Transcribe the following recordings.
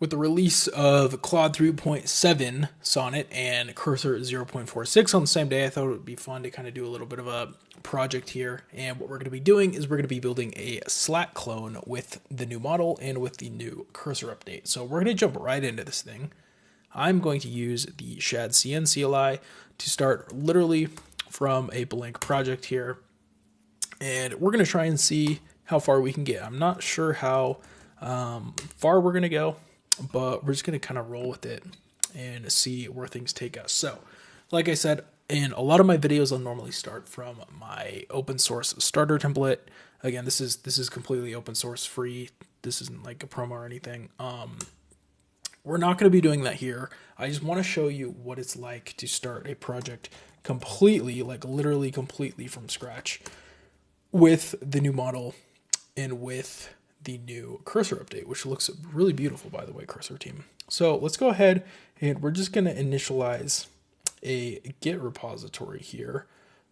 With the release of Claude 3.7 Sonnet and Cursor 0.46 on the same day, I thought it would be fun to kind of do a little bit of a project here. And what we're going to be doing is we're going to be building a Slack clone with the new model and with the new cursor update. So we're going to jump right into this thing. I'm going to use the Shad CN CLI to start literally from a blank project here. And we're going to try and see how far we can get. I'm not sure how far we're going to go, but we're just going to kind of roll with it and see where things take us. So, like I said, in a lot of my videos, I'll normally start from my open source starter template. Again, this is completely open source free. This isn't like a promo or anything. We're not going to be doing that here. I just want to show you what it's like to start a project completely, like literally completely from scratch with the new model and with the new cursor update, which looks really beautiful, by the way, cursor team. So let's go ahead and we're just going to initialize a Git repository here.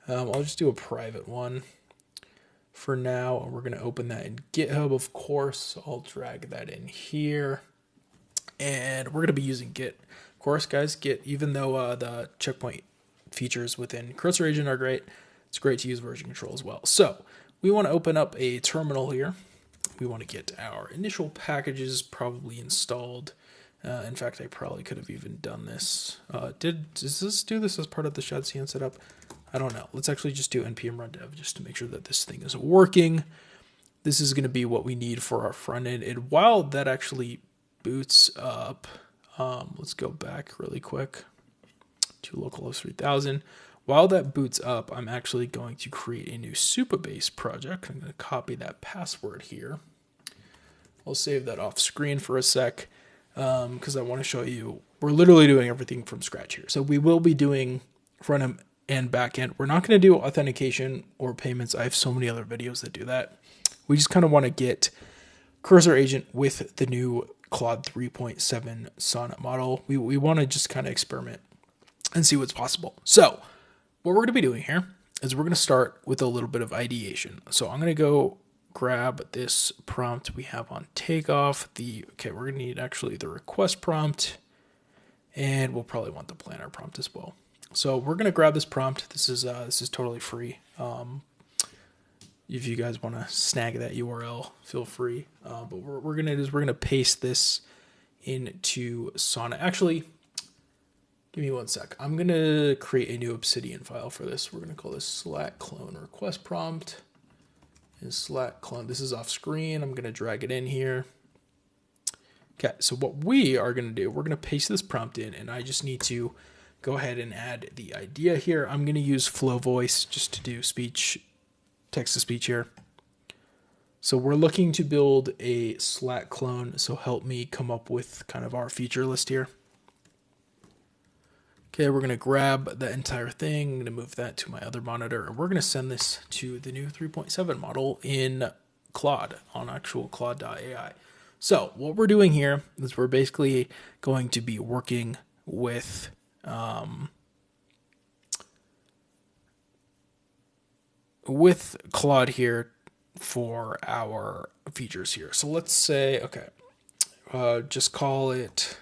I'll just do a private one for now. We're going to open that in GitHub, of course. I'll drag that in here. And we're going to be using Git. Of course, guys, Git, even though the checkpoint features within Cursor Agent are great, it's great to use version control as well. So we want to open up a terminal here. We want to get our initial packages probably installed. In fact, I probably could have even done this. Does this do this as part of the Shad CN setup? I don't know. Let's actually just do npm run dev just to make sure that this thing is working. This is going to be what we need for our front end. And while that actually boots up, let's go back really quick to localhost 3000. While that boots up, I'm actually going to create a new Supabase project. I'm going to copy that password here. I'll save that off screen for a sec because I want to show you we're literally doing everything from scratch here. So we will be doing front end and back end. We're not going to do authentication or payments. I have so many other videos that do that. We just kind of want to get Cursor Agent with the new Claude 3.7 Sonnet model. We want to just kind of experiment and see what's possible. So what we're going to be doing here is we're going to start with a little bit of ideation. So I'm going to go grab this prompt we have on takeoff. We're going to need actually the request prompt, and we'll probably want the planner prompt as well. So we're going to grab this prompt. This is totally free. If you guys want to snag that URL, feel free. But what we're going to do is we're going to paste this into Sonnet. Actually, give me one sec. I'm going to create a new Obsidian file for this. We're going to call this Slack clone request prompt. And Slack clone, this is off screen. I'm going to drag it in here. Okay, so what we are going to do, we're going to paste this prompt in, and I just need to go ahead and add the idea here. I'm going to use Flow Voice just to do speech, text to speech here. So we're looking to build a Slack clone, so help me come up with kind of our feature list here. Okay, we're going to grab the entire thing. I'm going to move that to my other monitor, and we're going to send this to the new 3.7 model in Claude on actual Claude.ai. So what we're doing here is we're basically going to be working with Claude here for our features here. So let's say, okay, just call it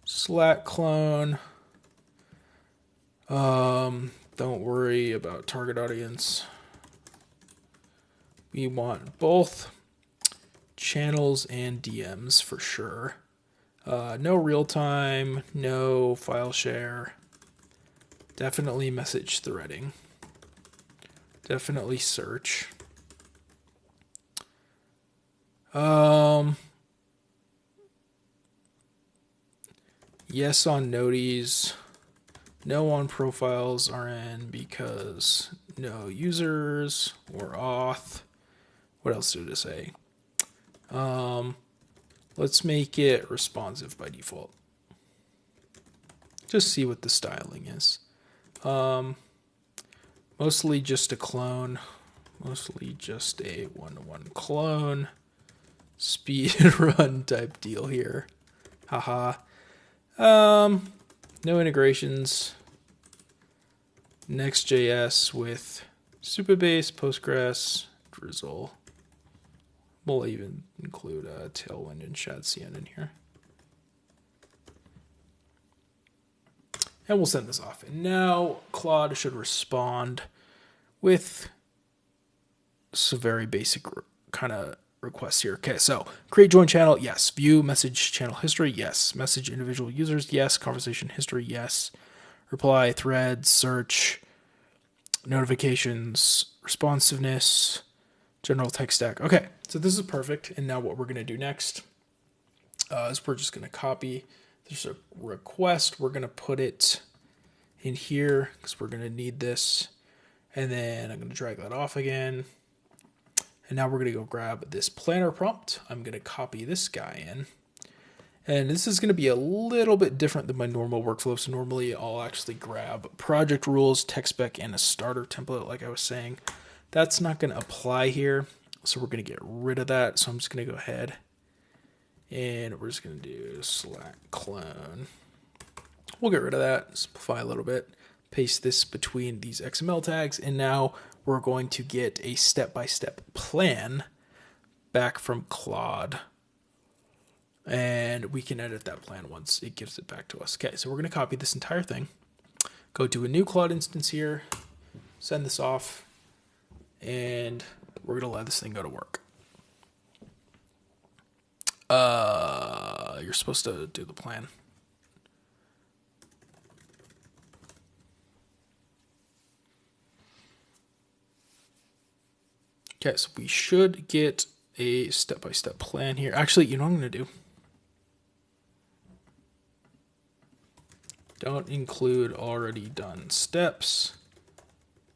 Slack clone. Don't worry about target audience. We want both channels and DMs for sure. No real time, no file share. Definitely message threading. Definitely search. Yes on noties, no on profiles RN because no users or auth. What else did it say? Let's make it responsive by default. Just see what the styling is. Mostly just a clone. Mostly just a one-to-one clone. Speed run type deal here. Haha. No integrations. Next.js with Supabase, Postgres, Drizzle. We'll even include Tailwind and Shadcn in here. And we'll send this off. And now Claude should respond with some very basic kind of requests here. Okay, so create join channel, yes. View message channel history, yes. Message individual users, yes. Conversation history, yes. Reply, threads, search, notifications, responsiveness, general text stack. Okay, so this is perfect. And now what we're going to do next is we're just going to copy. There's a request. We're going to put it in here because we're going to need this. And then I'm going to drag that off again. And now we're going to go grab this planner prompt. I'm going to copy this guy in. And this is going to be a little bit different than my normal workflow. So normally I'll actually grab project rules, tech spec, and a starter template like I was saying. That's not going to apply here. So we're going to get rid of that. So I'm just going to go ahead and we're just going to do Slack clone. We'll get rid of that, simplify a little bit, paste this between these XML tags, and now we're going to get a step-by-step plan back from Claude. And we can edit that plan once it gives it back to us. Okay, so we're going to copy this entire thing, go to a new Claude instance here, send this off, and we're going to let this thing go to work. You're supposed to do the plan. Okay, so we should get a step-by-step plan here. Actually, you know what I'm going to do? Don't include already done steps.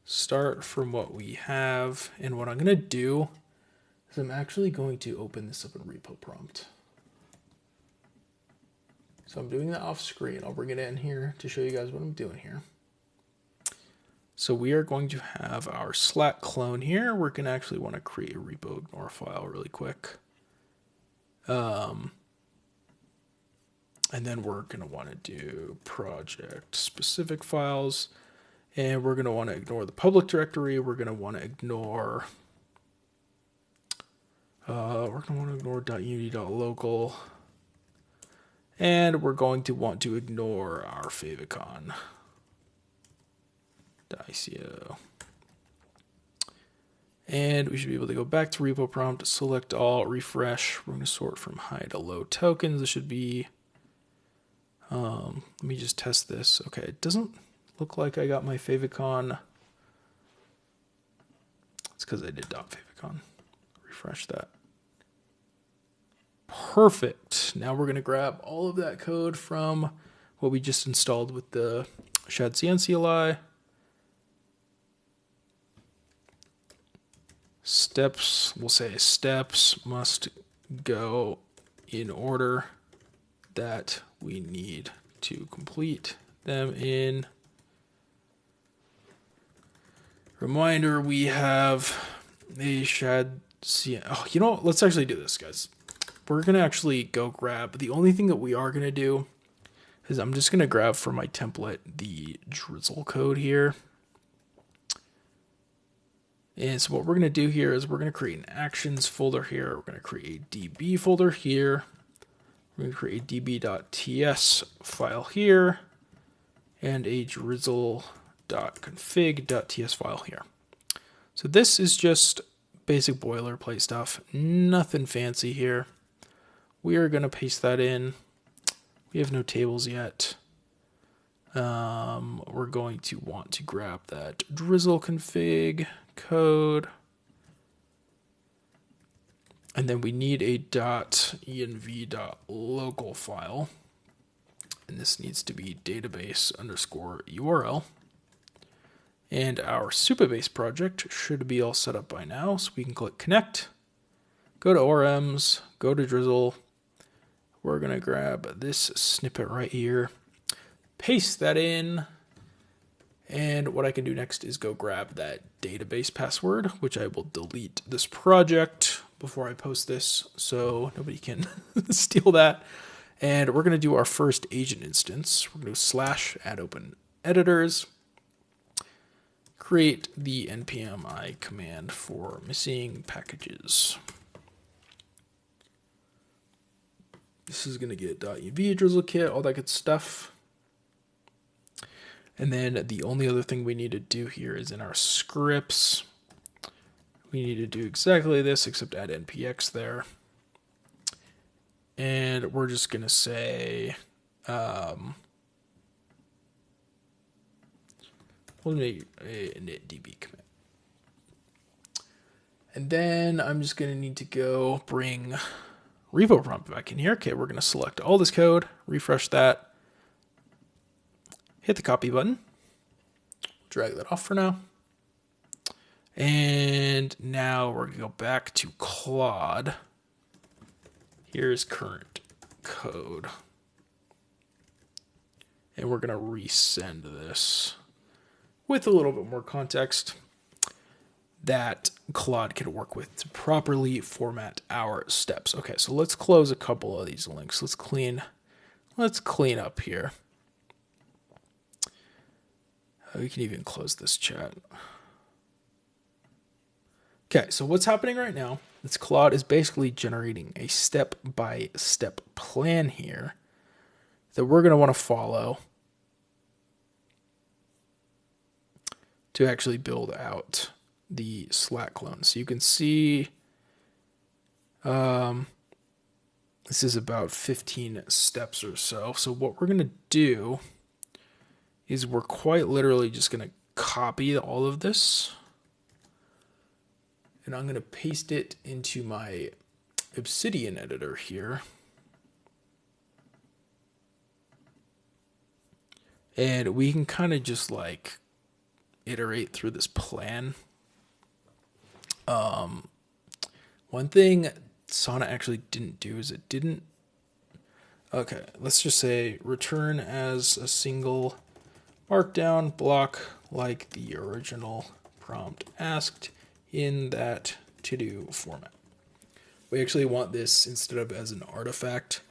Start from what we have. And what I'm going to do is I'm actually going to open this up in repo prompt. So I'm doing that off screen. I'll bring it in here to show you guys what I'm doing here. So we are going to have our Slack clone here. We're going to actually want to create a repo ignore file really quick. And then we're going to want to do project specific files. And we're going to want to ignore the public directory. We're going to want to ignore .unity.local. And we're going to want to ignore our favicon. ICO. And we should be able to go back to repo prompt, select all, refresh. We're going to sort from high to low tokens. This should be, let me just test this. Okay, it doesn't look like I got my favicon. It's because I did .favicon. Refresh that. Perfect. Now we're going to grab all of that code from what we just installed with the Shadcn CLI. Steps, we'll say steps must go in order that we need to complete them in. Reminder, we have a Shadcn. Oh, you know what? Let's actually do this, guys. We're going to actually go grab, the only thing that we are going to do is I'm just going to grab for my template the drizzle code here. And so what we're going to do here is we're going to create an actions folder here. We're going to create a DB folder here. We're going to create a db.ts file here and a drizzle.config.ts file here. So this is just basic boilerplate stuff, nothing fancy here. We are going to paste that in. We have no tables yet. We're going to want to grab that drizzle config code. And then we need a .env.local file. And this needs to be database_URL. And our Supabase project should be all set up by now. So we can click connect, go to ORMs, go to drizzle. We're going to grab this snippet right here, paste that in. And what I can do next is go grab that database password, which I will delete this project before I post this so nobody can steal that. And we're going to do our first agent instance. We're going to do /add open editors, create the npm I command for missing packages. This is going to get .uv, drizzle kit, all that good stuff. And then the only other thing we need to do here is in our scripts, we need to do exactly this, except add npx there. And we're just going to say, we'll make a init db commit. And then I'm just going to need to go bring repo prompt back in here. Okay, we're going to select all this code, refresh that, hit the copy button, drag that off for now. And now we're going to go back to Claude. Here's current code. And we're going to resend this with a little bit more context that Claude can work with to properly format our steps. Okay, so let's close a couple of these links. Let's clean up here. We can even close this chat. Okay, so what's happening right now is Claude is basically generating a step-by-step plan here that we're going to want to follow to actually build out the Slack clone. So you can see this is about 15 steps or so. So what we're going to do is we're quite literally just going to copy all of this. And I'm going to paste it into my Obsidian editor here. And we can kind of just like iterate through this plan. One thing Sonnet actually didn't do is it didn't. Okay, let's just say return as a single markdown block like the original prompt asked in that to-do format. We actually want this instead of as an artifact.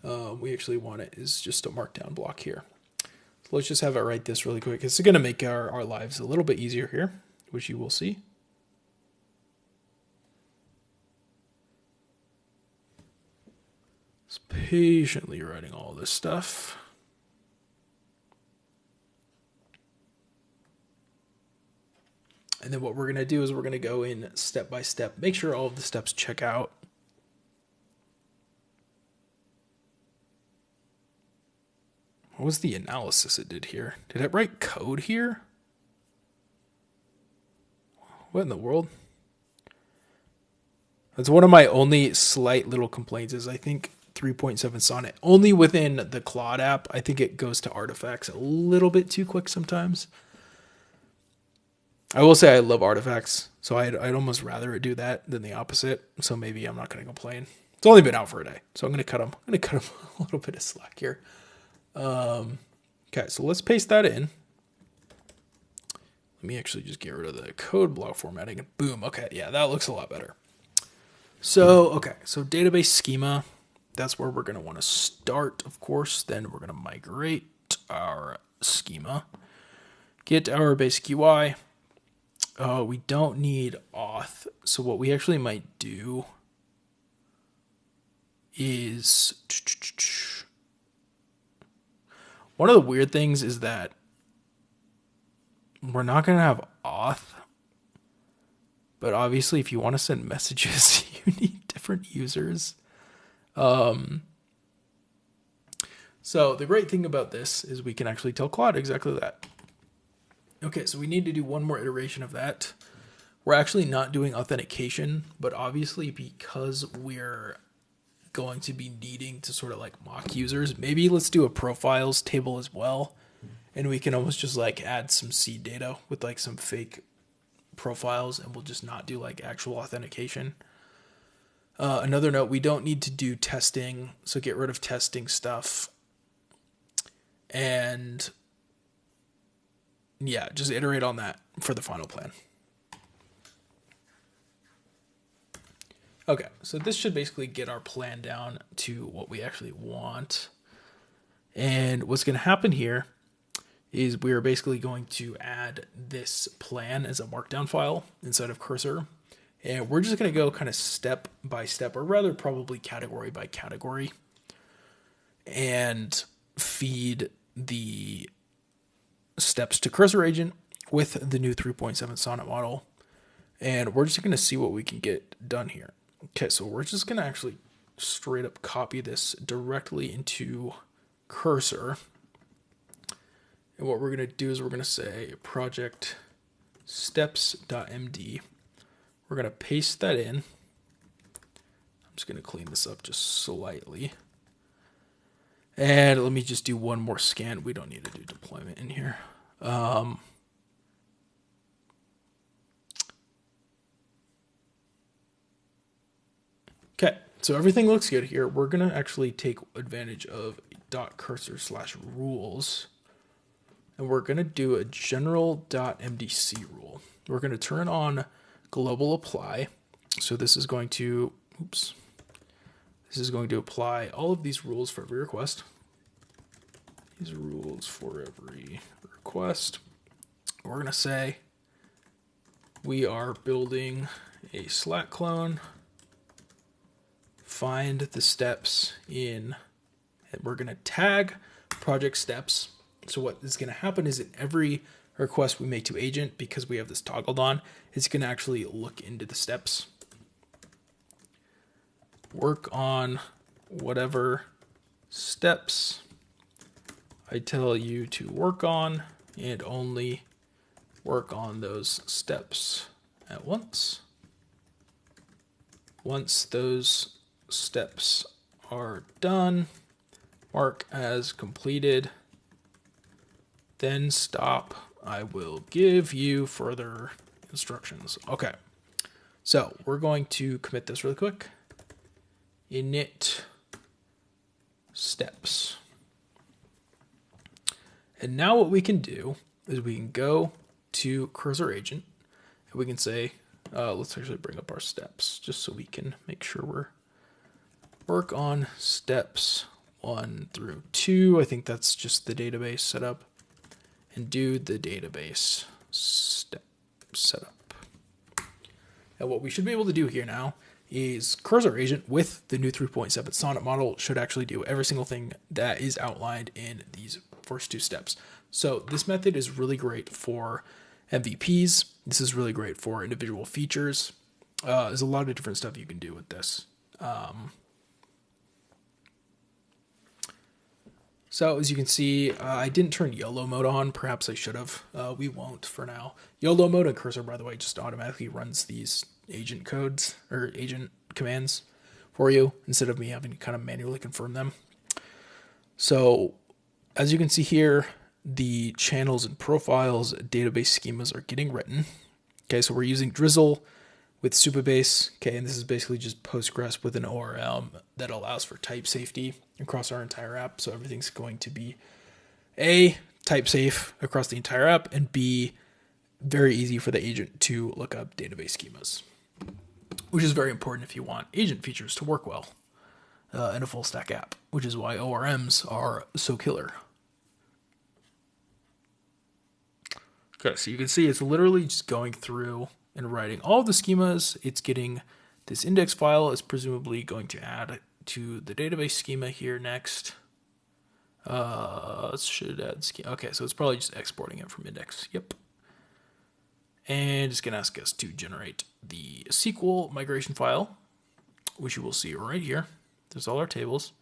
We actually want it as just a markdown block here. So let's just have it write this really quick. It's going to make our lives a little bit easier here, which you will see. It's patiently writing all this stuff. And then what we're going to do is we're going to go in step by step, make sure all of the steps check out. What was the analysis it did here? Did it write code here? What in the world? That's one of my only slight little complaints is I think 3.7 Sonnet, only within the Claude app, I think it goes to artifacts a little bit too quick sometimes. I will say I love artifacts, so I'd almost rather it do that than the opposite. So maybe I'm not going to complain. It's only been out for a day, so I'm going to cut them. I'm going to cut them a little bit of slack here. Okay, so let's paste that in. Let me actually just get rid of the code block formatting. And boom. Okay, yeah, that looks a lot better. So, okay, so database schema. That's where we're going to want to start, of course. Then we're going to migrate our schema. Get our basic UI. We don't need auth. So what we actually might do is one of the weird things is that we're not going to have auth. But obviously, if you want to send messages, you need different users. So the great thing about this is we can actually tell Claude exactly that. Okay, so we need to do one more iteration of that. We're actually not doing authentication, but obviously because we're going to be needing to sort of like mock users, maybe let's do a profiles table as well. And we can almost just like add some seed data with like some fake profiles, and we'll just not do like actual authentication. Another note, we don't need to do testing, so get rid of testing stuff. And yeah, just iterate on that for the final plan. Okay, so this should basically get our plan down to what we actually want. And what's going to happen here is we are basically going to add this plan as a markdown file inside of Cursor. And we're just going to go kind of step by step, or rather probably category by category. and feed the steps to Cursor Agent with the new 3.7 Sonnet model. And we're just going to see what we can get done here. Okay, so we're just going to actually straight up copy this directly into Cursor. And what we're going to do is we're going to say project steps.md. We're going to paste that in. I'm just going to clean this up just slightly. And let me just do one more scan. We don't need to do deployment in here. Okay, so everything looks good here. We're going to actually take advantage of .cursor/rules. And we're going to do a general.mdc rule. We're going to turn on global apply. So this is going to, this is going to apply all of these rules for every request. These rules for every request. We're going to say we are building a Slack clone. Find the steps in, and we're going to tag project steps. So what is going to happen is in every request we make to agent, because we have this toggled on, it's going to actually look into the steps. Work on whatever steps I tell you to work on, and only work on those steps at once. Once those steps are done, mark as completed, then stop. I will give you further instructions. Okay, so we're going to commit this really quick. Init steps. And now what we can do is we can go to Cursor Agent and we can say, let's actually bring up our steps just so we can make sure we're work on steps 1 through 2. I think that's just the database setup. And do the database step setup. And what we should be able to do here now is Cursor Agent with the new 3.7 Sonnet model should actually do every single thing that is outlined in these first two steps. So this method is really great for MVPs. This is really great for individual features. There's a lot of different stuff you can do with this. So as you can see, I didn't turn YOLO mode on. Perhaps I should have. We won't for now. YOLO mode and Cursor, by the way, just automatically runs these agent codes or agent commands for you instead of me having to kind of manually confirm them. So as you can see here, the channels and profiles database schemas are getting written. Okay, so we're using Drizzle with Supabase. Okay, and this is basically just Postgres with an ORM that allows for type safety across our entire app. So everything's going to be A, type safe across the entire app, and B, very easy for the agent to look up database schemas, which is very important if you want agent features to work well in a full stack app, which is why ORMs are so killer. Okay, so you can see it's literally just going through and writing all the schemas. It's getting this index file is presumably going to add to the database schema here next. Should add schema. Okay, so it's probably just exporting it from index. Yep. And it's going to ask us to generate the SQL migration file, which you will see right here. There's all our tables.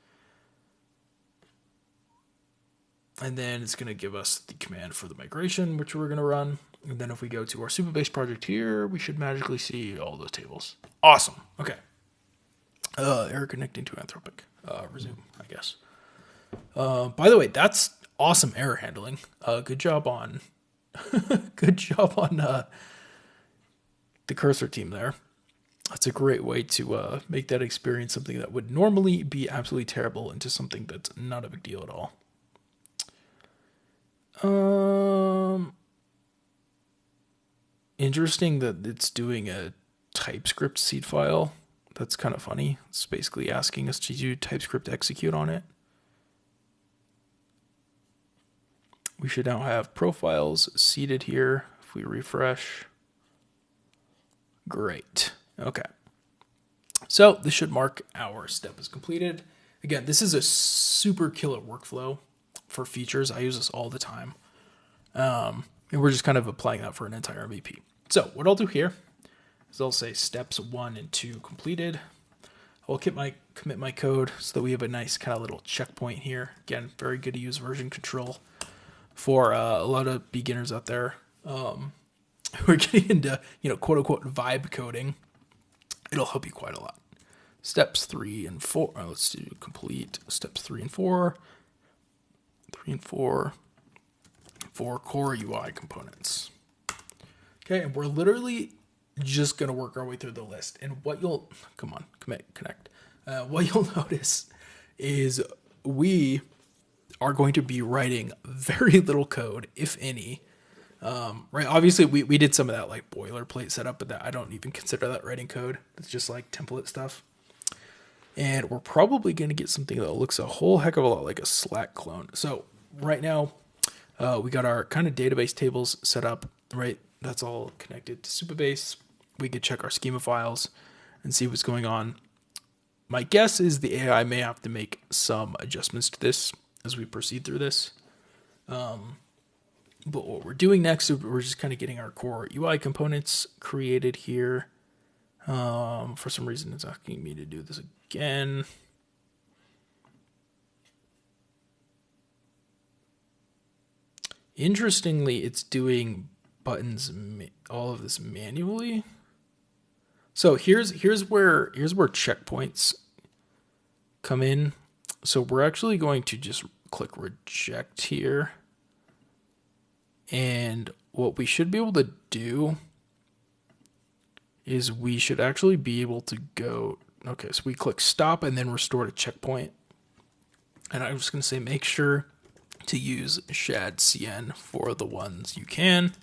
And then it's going to give us the command for the migration, which we're going to run. And then if we go to our Supabase project here, we should magically see all those tables. Awesome. Okay. Error connecting to Anthropic. Resume, I guess. By the way, that's awesome error handling. Good job on good job on the Cursor team there. That's a great way to make that experience something that would normally be absolutely terrible into something that's not a big deal at all. Interesting that it's doing a TypeScript seed file. That's kind of funny. It's basically asking us to do TypeScript execute on it. We should now have profiles seeded here. If we refresh. Great. Okay. So this should mark our step as completed. Again, this is a super killer workflow for features. I use this all the time. And we're just kind of applying that for an entire MVP. So what I'll do here is I'll say steps 1 and 2 completed. I'll commit my code so that we have a nice kind of little checkpoint here. Again, very good to use version control for a lot of beginners out there. We're getting into, quote unquote vibe coding. It'll help you quite a lot. Steps 3 and 4. Let's do complete steps 3 and 4. 3 and 4 for core UI components. Okay, and we're literally just gonna work our way through the list. And what you'll connect. What you'll notice is we are going to be writing very little code, if any. Right, obviously we did some of that like boilerplate setup, but that I don't even consider that writing code. It's just like template stuff. And we're probably going to get something that looks a whole heck of a lot like a Slack clone. So right now, we got our kind of database tables set up, right? That's all connected to Supabase. We could check our schema files and see what's going on. My guess is the AI may have to make some adjustments to this as we proceed through this. But what we're doing next is we're just kind of getting our core UI components created here. For some reason, it's asking me to do this again. Interestingly, it's doing buttons, all of this manually. So here's where checkpoints come in. So we're actually going to just click reject here. And what we should be able to do is we should actually be able to go, okay, so we click stop and then restore to checkpoint. And I'm just going to say make sure to use shad cn for the ones you can.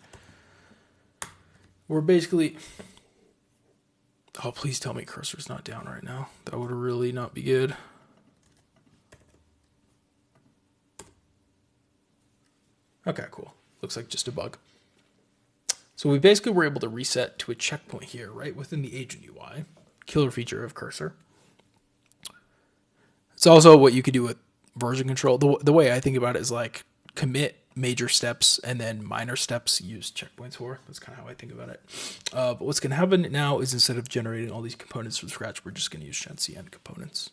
We're basically, oh, please tell me cursor's not down right now. That would really not be good. Okay, cool. Looks like just a bug. So we basically were able to reset to a checkpoint here, right within the agent UI. Killer feature of Cursor. It's also what you could do with version control. The way I think about it is like commit major steps and then minor steps use checkpoints for. That's kind of how I think about it. But what's going to happen now is instead of generating all these components from scratch, we're just going to use shadcn components,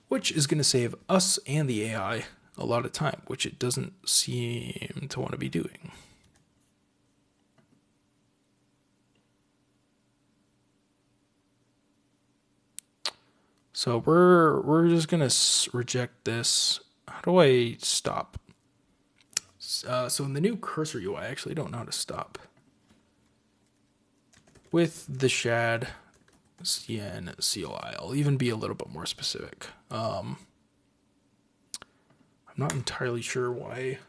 which is going to save us and the AI a lot of time, which it doesn't seem to want to be doing. So we're just gonna reject this. How do I stop? So in the new cursor UI, I actually don't know how to stop. With the shad cn CLI, I'll even be a little bit more specific. I'm not entirely sure why.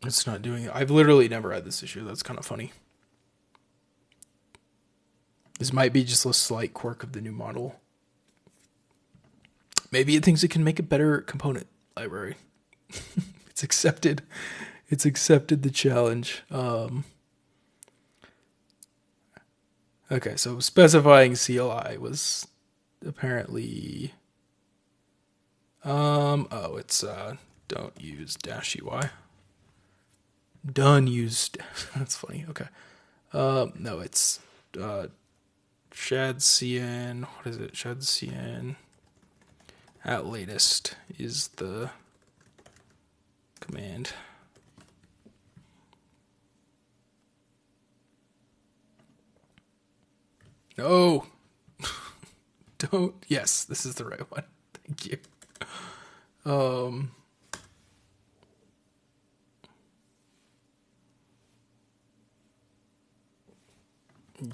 It's not doing it. I've literally never had this issue. That's kind of funny. This might be just a slight quirk of the new model. Maybe it thinks it can make a better component library. It's accepted. It's accepted the challenge. Okay, so specifying CLI was apparently it's don't use -UI. Done used. That's funny. Okay. No, it's shadcn. What is it? Shadcn at latest is the command. No. Don't. Yes, this is the right one. Thank you.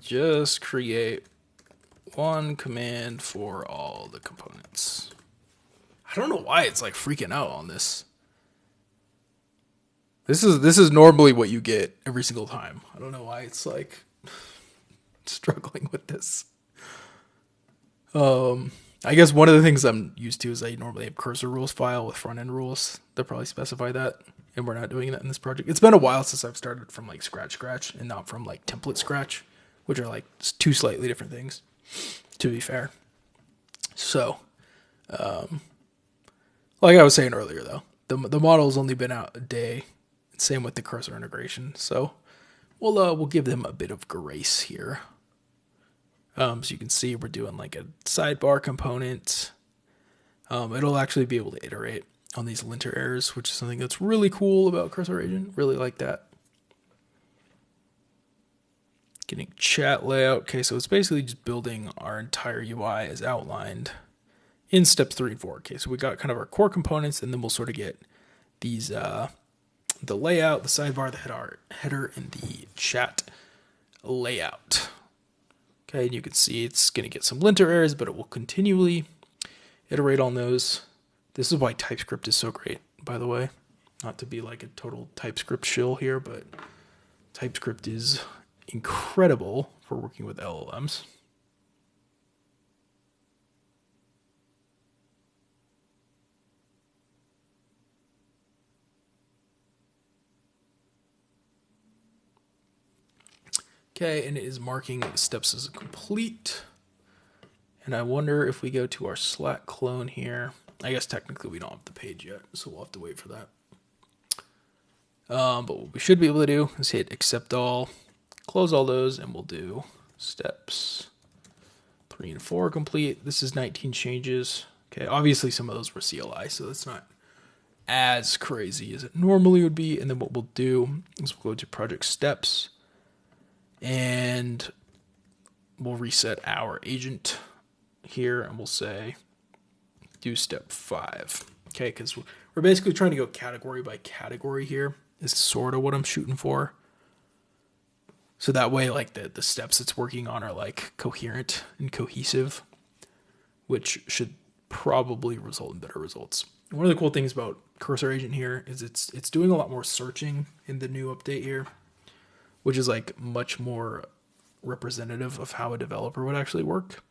Just create one command for all the components. I don't know why it's like freaking out on this. This is normally what you get every single time. I don't know why it's like struggling with this. I guess one of the things I'm used to is I normally have cursor rules file with front end rules that probably specify that, and we're not doing that in this project. It's been a while since I've started from like scratch and not from like template scratch. which are like two slightly different things, to be fair. So, like I was saying earlier, though, the model's only been out a day. Same with the cursor integration. So we'll give them a bit of grace here. So you can see we're doing like a sidebar component. It'll actually be able to iterate on these linter errors, which is something that's really cool about Cursor Agent. Really like that. Getting chat layout. Okay, so it's basically just building our entire UI as outlined in steps 3 and 4. Okay, so we got kind of our core components, and then we'll sort of get these, the layout, the sidebar, the header, and the chat layout. Okay, and you can see it's going to get some linter errors, but it will continually iterate on those. This is why TypeScript is so great, by the way. Not to be like a total TypeScript shill here, but TypeScript is incredible for working with LLMs. Okay, and it is marking the steps as complete. And I wonder if we go to our Slack clone here. I guess technically we don't have the page yet, so we'll have to wait for that. But what we should be able to do is hit accept all, close all those, and we'll do steps 3 and 4 complete. This is 19 changes. Okay, obviously some of those were CLI, so that's not as crazy as it normally would be. And then what we'll do is we'll go to project steps, and we'll reset our agent here, and we'll say do step 5. Okay, because we're basically trying to go category by category here. Is sort of what I'm shooting for. So that way, like the steps it's working on are like coherent and cohesive, which should probably result in better results. One of the cool things about Cursor Agent here is it's doing a lot more searching in the new update here, which is like much more representative of how a developer would actually work,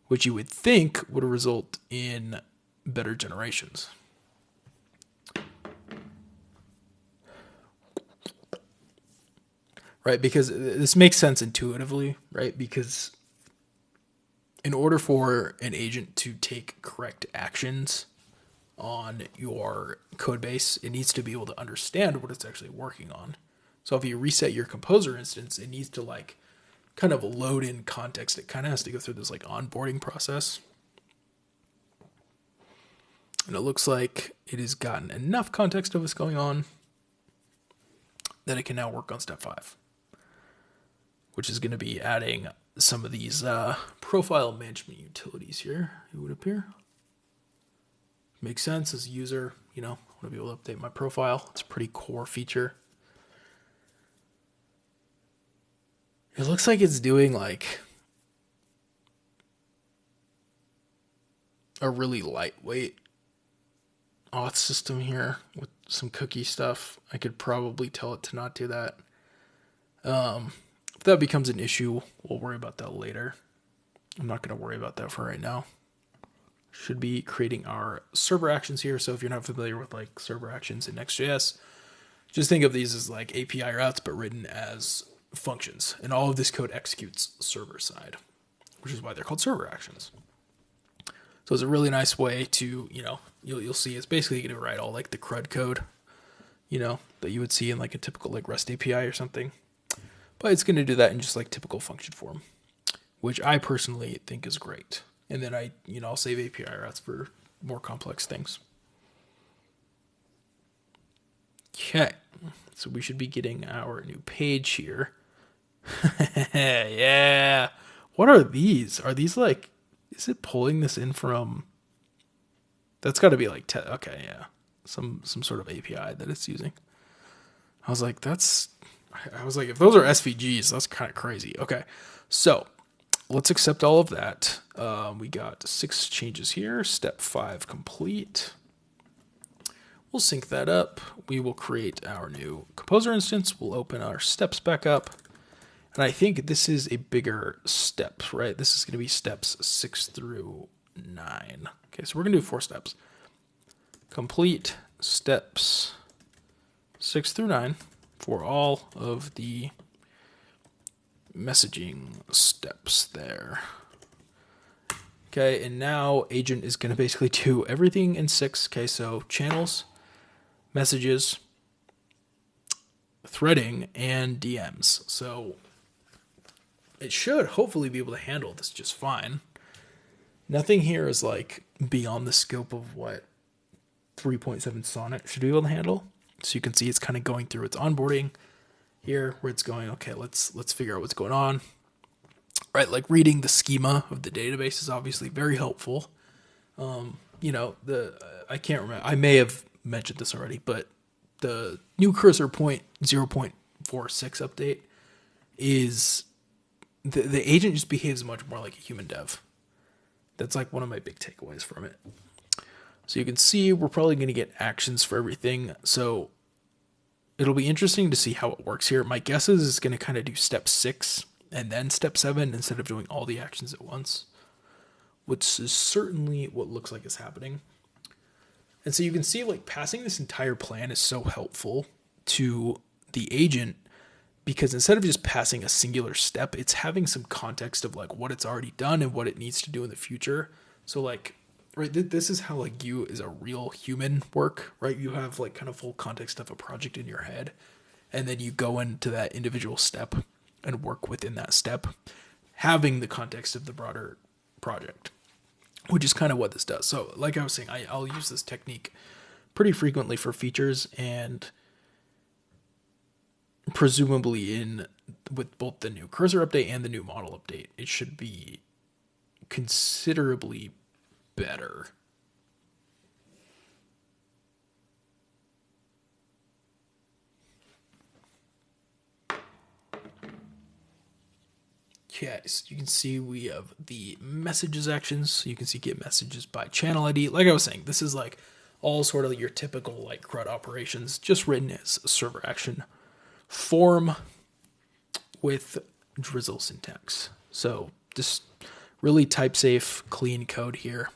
which you would think would result in better generations. Right, because this makes sense intuitively, right? Because in order for an agent to take correct actions on your code base, it needs to be able to understand what it's actually working on. So if you reset your composer instance, it needs to like kind of load in context. It kind of has to go through this like onboarding process. And it looks like it has gotten enough context of what's going on that it can now work on step 5, which is going to be adding some of these profile management utilities here, it would appear. Makes sense as a user, I want to be able to update my profile. It's a pretty core feature. It looks like it's doing like a really lightweight auth system here with some cookie stuff. I could probably tell it to not do that. If that becomes an issue, we'll worry about that later. I'm not going to worry about that for right now. Should be creating our server actions here. So if you're not familiar with like server actions in Next.js, just think of these as like API routes, but written as functions. And all of this code executes server side, which is why they're called server actions. So it's a really nice way to, you'll see it's basically going to write all like the CRUD code, that you would see in like a typical like REST API or something. But it's going to do that in just like typical function form, which I personally think is great. And then I'll save API routes for more complex things. Okay, so we should be getting our new page here. Yeah. What are these? Are these like, is it pulling this in from, that's got to be like, okay, yeah. Some sort of API that it's using. I was like, if those are SVGs, that's kind of crazy. Okay, so let's accept all of that. We got 6 changes here. Step 5 complete. We'll sync that up. We will create our new composer instance. We'll open our steps back up. And I think this is a bigger step, right? This is going to be steps 6 through 9. Okay, so we're going to do 4 steps. Complete steps 6 through 9 for all of the messaging steps there. Okay, and now agent is going to basically do everything in 6. Okay, so channels, messages, threading, and DMs. So it should hopefully be able to handle this just fine. Nothing here is like beyond the scope of what 3.7 Sonnet should be able to handle. So you can see it's kind of going through its onboarding here where it's going, okay, let's figure out what's going on. Right, like reading the schema of the database is obviously very helpful. I can't remember. I may have mentioned this already, but the new cursor point 0.46 update is the agent just behaves much more like a human dev. That's like one of my big takeaways from it. So you can see we're probably going to get actions for everything. So it'll be interesting to see how it works here. My guess is it's going to kind of do step 6 and then step 7 instead of doing all the actions at once, which is certainly what looks like is happening. And so you can see like passing this entire plan is so helpful to the agent because instead of just passing a singular step, it's having some context of like what it's already done and what it needs to do in the future. So like, right, this is how like you as a real human work, right? You have like kind of full context of a project in your head, and then you go into that individual step and work within that step, having the context of the broader project, which is kind of what this does. So like I was saying, I'll use this technique pretty frequently for features, and presumably with both the new cursor update and the new model update, it should be considerably better. Okay, so you can see we have the messages actions. So you can see get messages by channel ID. Like I was saying, this is like all sort of your typical like CRUD operations, just written as a server action form with drizzle syntax. So just really type safe, clean code here.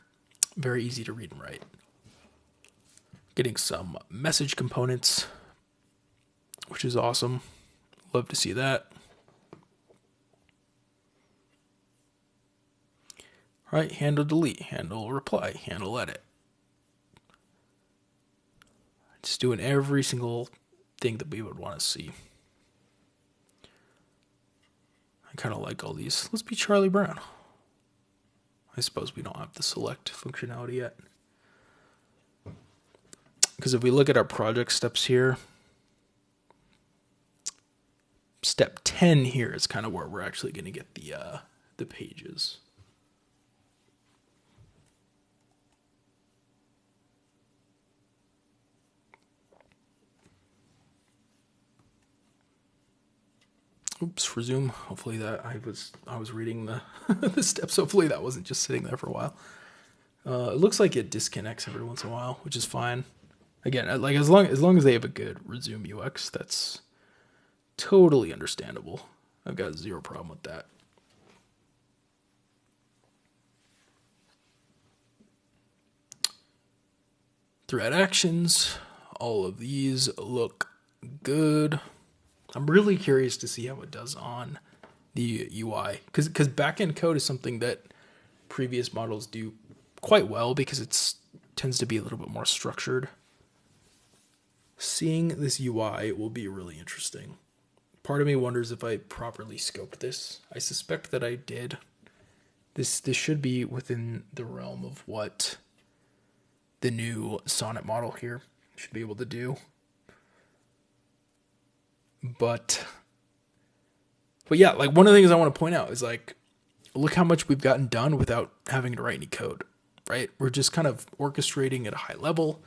Very easy to read and write. Getting some message components, which is awesome. Love to see that. All right, handle delete, handle reply, handle edit. Just doing every single thing that we would want to see. I kind of like all these. Let's be Charlie Brown. I suppose we don't have the select functionality yet. Because if we look at our project steps here, step 10 here is kind of where we're actually going to get the pages. Oops, resume. Hopefully that I was reading the the steps. Hopefully that wasn't just sitting there for a while. It looks like it disconnects every once in a while, which is fine. Again, like as long as they have a good resume UX, that's totally understandable. I've got zero problem with that. Thread actions, all of these look good. I'm really curious to see how it does on the UI, because backend code is something that previous models do quite well because it tends to be a little bit more structured. Seeing this UI will be really interesting. Part of me wonders if I properly scoped this. I suspect that I did. This should be within the realm of what the new Sonnet model here should be able to do. But yeah, like one of the things I want to point out is like, look how much we've gotten done without having to write any code, right? We're just kind of orchestrating at a high level,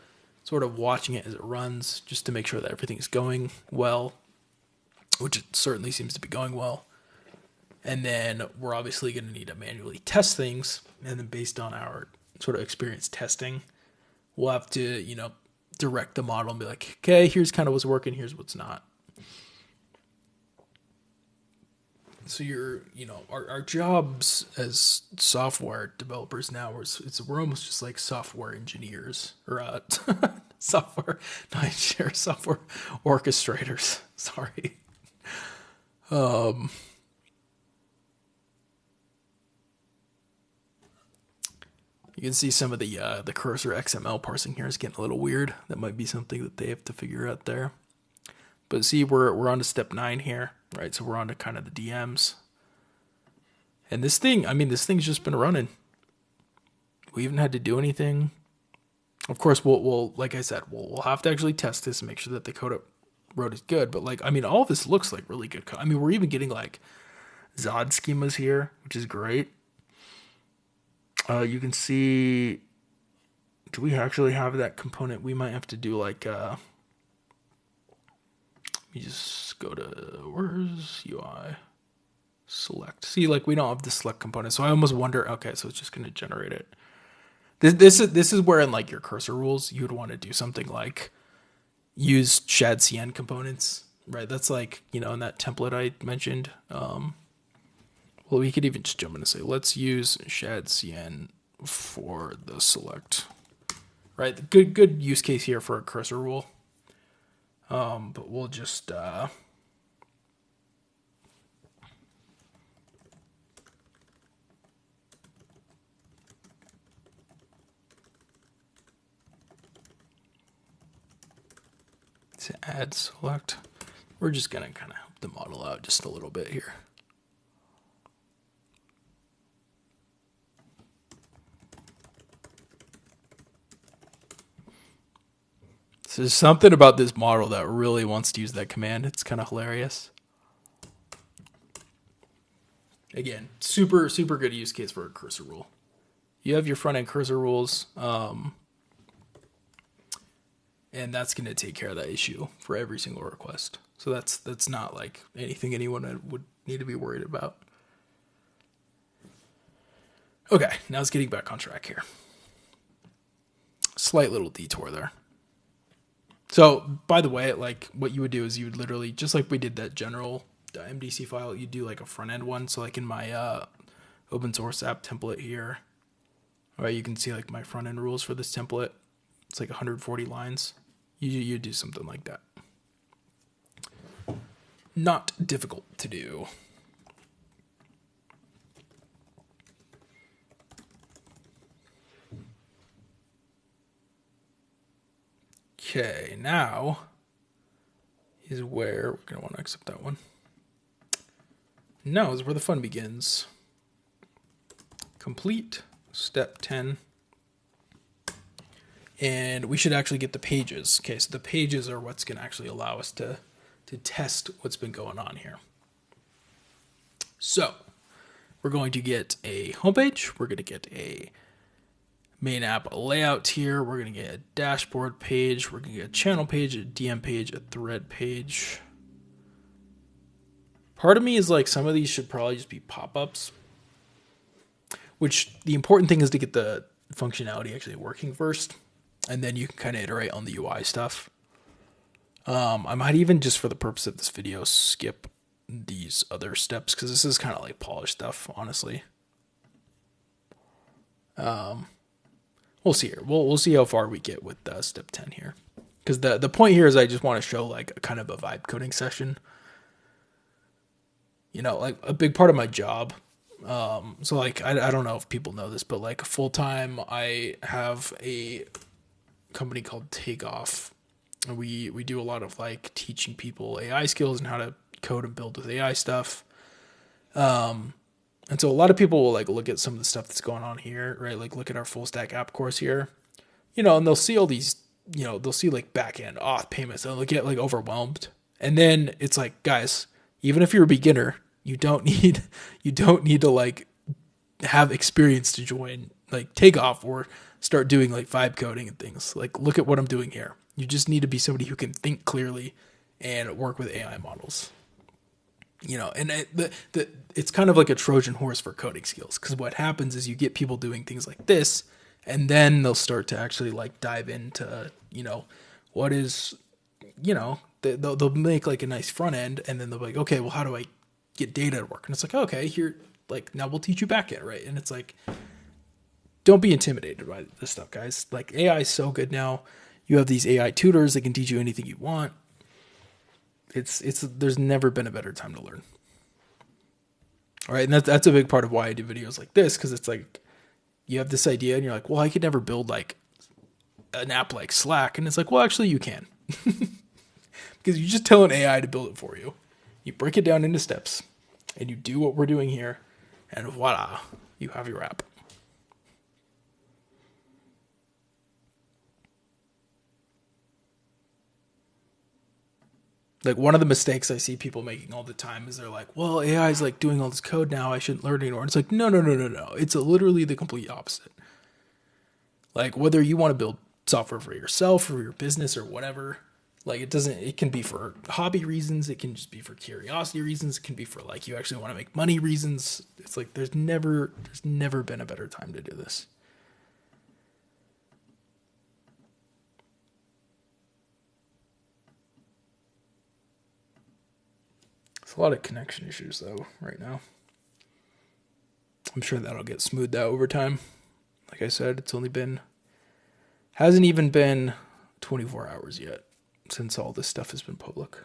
sort of watching it as it runs just to make sure that everything's going well, which it certainly seems to be going well. And then we're obviously going to need to manually test things. And then based on our sort of experience testing, we'll have to, direct the model and be like, okay, here's kind of what's working, here's what's not. So our jobs as software developers now we're almost just like software engineers or software orchestrators. Sorry. You can see some of the cursor XML parsing here is getting a little weird. That might be something that they have to figure out there. But see, we're on to step 9 here, right? So we're on to kind of the DMs. And this thing, I mean, this thing's just been running. We haven't had to do anything. Of course, we'll like I said, we'll have to actually test this and make sure that the code it wrote is good. But like, I mean, all of this looks like really good code. I mean, we're even getting like Zod schemas here, which is great. You can see, do we actually have that component? We might have to do like, let me just go to, where's UI? Select. See, like we don't have the select component. So I almost wonder, okay, so it's just going to generate it. This is where in like your cursor rules, you would want to do something like use shadcn components, right? That's like, you know, in that template I mentioned. Well, we could even just jump in and say, let's use shadcn for the select, right? Good use case here for a cursor rule. But we'll just, to add select. We're just going to kind of help the model out just a little bit here. So there's something about this model that really wants to use that command. It's kind of hilarious. Again, super good use case for a cursor rule. You have your front end cursor rules, and that's going to take care of that issue for every single request. So that's not like anything anyone would need to be worried about. Okay, now it's getting back on track here. Slight little detour there. So, by the way, like what you would do is you would literally, just like we did that general MDC file, you do like a front end one. So like in my open source app template here, right, you can see like my front end rules for this template. It's like 140 lines. You do something like that. Not difficult to do. Okay, now is where we're going to want to accept that one. Now is where the fun begins. Complete step 10. And we should actually get the pages. Okay, so the pages are what's going to actually allow us to test what's been going on here. So we're going to get a homepage. We're going to get a main app layout here. We're going to get a dashboard page. We're going to get a channel page, a DM page, a thread page. Part of me is like, some of these should probably just be pop-ups, which the important thing is to get the functionality actually working first, and then you can kind of iterate on the UI stuff. I might even, just for the purpose of this video, skip these other steps because this is kind of like polished stuff, honestly. We'll see here. We'll see how far we get with step 10 here. Because the point here is I just want to show like a kind of a vibe coding session. You know, like a big part of my job. So like, I don't know if people know this, but like full time I have a company called Takeoff. And we do a lot of like teaching people AI skills and how to code and build with AI stuff. And so a lot of people will like look at some of the stuff that's going on here, right? Like look at our full stack app course here, you know, and they'll see all these, you know, they'll see like back end auth payments and they'll get like overwhelmed. And then it's like, guys, even if you're a beginner, you don't need to like have experience to join like Takeoff or start doing like vibe coding and things. Like, look at what I'm doing here. You just need to be somebody who can think clearly and work with AI models. You know, and it's kind of like a Trojan horse for coding skills, because what happens is you get people doing things like this, and then they'll start to actually like dive into, you know, what is, you know, they'll make like a nice front end, and then they'll be like, okay, well, how do I get data to work? And it's like, okay, here, like now we'll teach you back end, right? And it's like, don't be intimidated by this stuff, guys. Like AI is so good now. You have these AI tutors that can teach you anything you want. There's never been a better time to learn. All right, and that's a big part of why I do videos like this, because it's like, you have this idea and you're like, well, I could never build like an app like Slack. And it's like, well, actually you can. Because you just tell an AI to build it for you. You break it down into steps and you do what we're doing here. And voila, you have your app. Like one of the mistakes I see people making all the time is they're like, well, AI is like doing all this code now. I shouldn't learn anymore. It's like, no. It's literally the complete opposite. Like whether you want to build software for yourself or your business or whatever, like it can be for hobby reasons. It can just be for curiosity reasons. It can be for like, you actually want to make money reasons. It's like, there's never been a better time to do this. It's a lot of connection issues though right now. I'm sure that'll get smoothed out over time. Like I said, hasn't even been 24 hours yet since all this stuff has been public.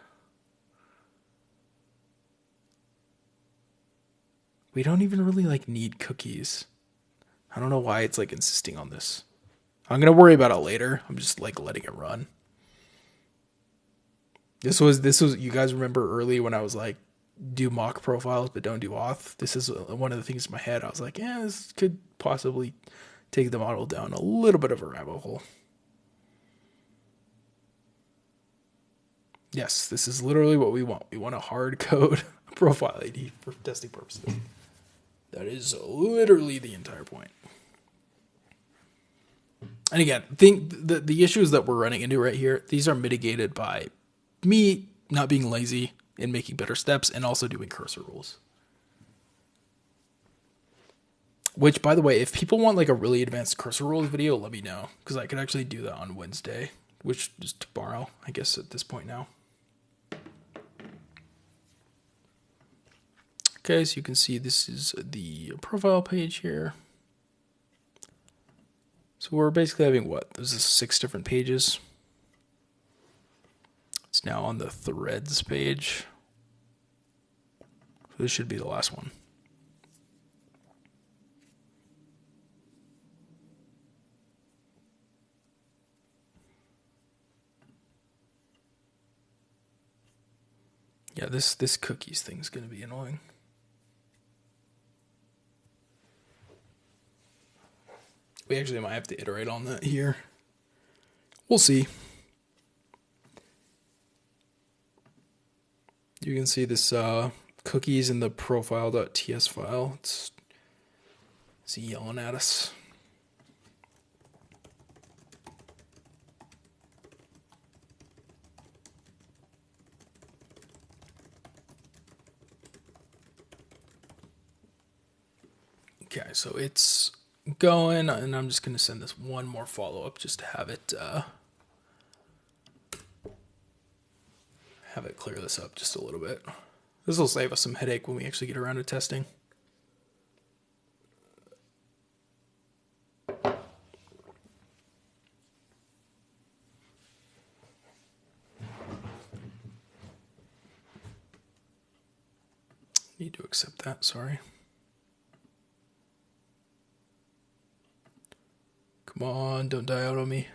We don't even really like need cookies. I don't know why it's like insisting on this. I'm going to worry about it later. I'm just like letting it run. This was, you guys remember early when I was like, do mock profiles, but don't do auth. This is one of the things in my head. I was like, yeah, this could possibly take the model down a little bit of a rabbit hole. Yes, this is literally what we want. We want a hard code profile ID for testing purposes. That is literally the entire point. And again, think the issues that we're running into right here, these are mitigated by me not being lazy and making better steps and also doing cursor rules. Which, by the way, if people want like a really advanced cursor rules video, let me know. Because I could actually do that on Wednesday, which is tomorrow, I guess, at this point now. Okay, so you can see this is the profile page here. So we're basically having what? There's 6 different pages. It's now on the threads page. So this should be the last one. Yeah, this cookies thing is going to be annoying. We actually might have to iterate on that here. We'll see. You can see this cookies in the profile.ts file. It's yelling at us. Okay, so it's going, and I'm just going to send this one more follow-up just to have it clear this up just a little bit. This will save us some headache when we actually get around to testing. Need to accept that, sorry. Come on, don't die out on me.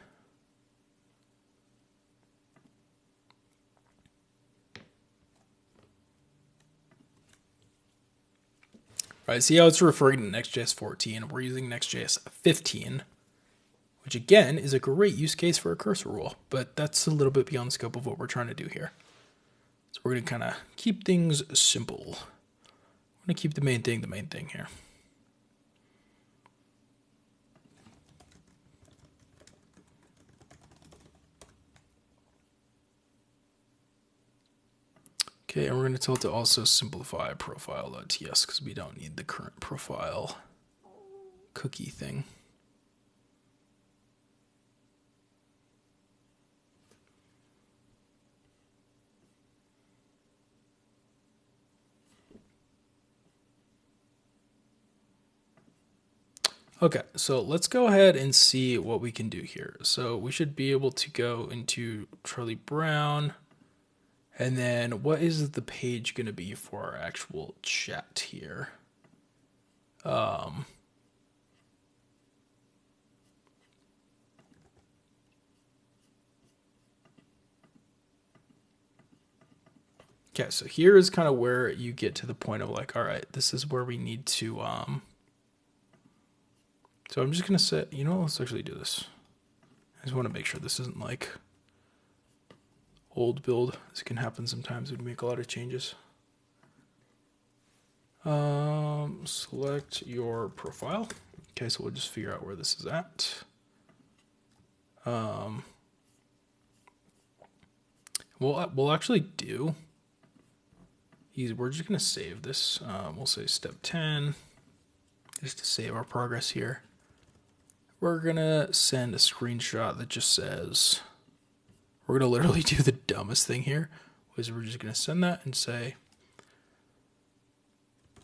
All right, see how it's referring to Next.js 14. We're using Next.js 15, which again is a great use case for a cursor rule, but that's a little bit beyond the scope of what we're trying to do here. So we're going to kind of keep things simple. I'm going to keep the main thing here. Okay, and we're going to tell it to also simplify profile.ts because we don't need the current profile cookie thing. Okay, so let's go ahead and see what we can do here. So we should be able to go into Charlie Brown. And then what is the page going to be for our actual chat here? Okay, so here is kind of where you get to the point of like, all right, this is where we need to, so I'm just going to set, you know, let's actually do this. I just want to make sure this isn't like old build. This can happen sometimes. It would make a lot of changes. Select your profile. Okay, so we'll just figure out where this is at. We'll actually do we're just going to save this. We'll say step 10 just to save our progress here. We're going to send a screenshot that just says, we're going to literally do the dumbest thing here, is we're just going to send that and say,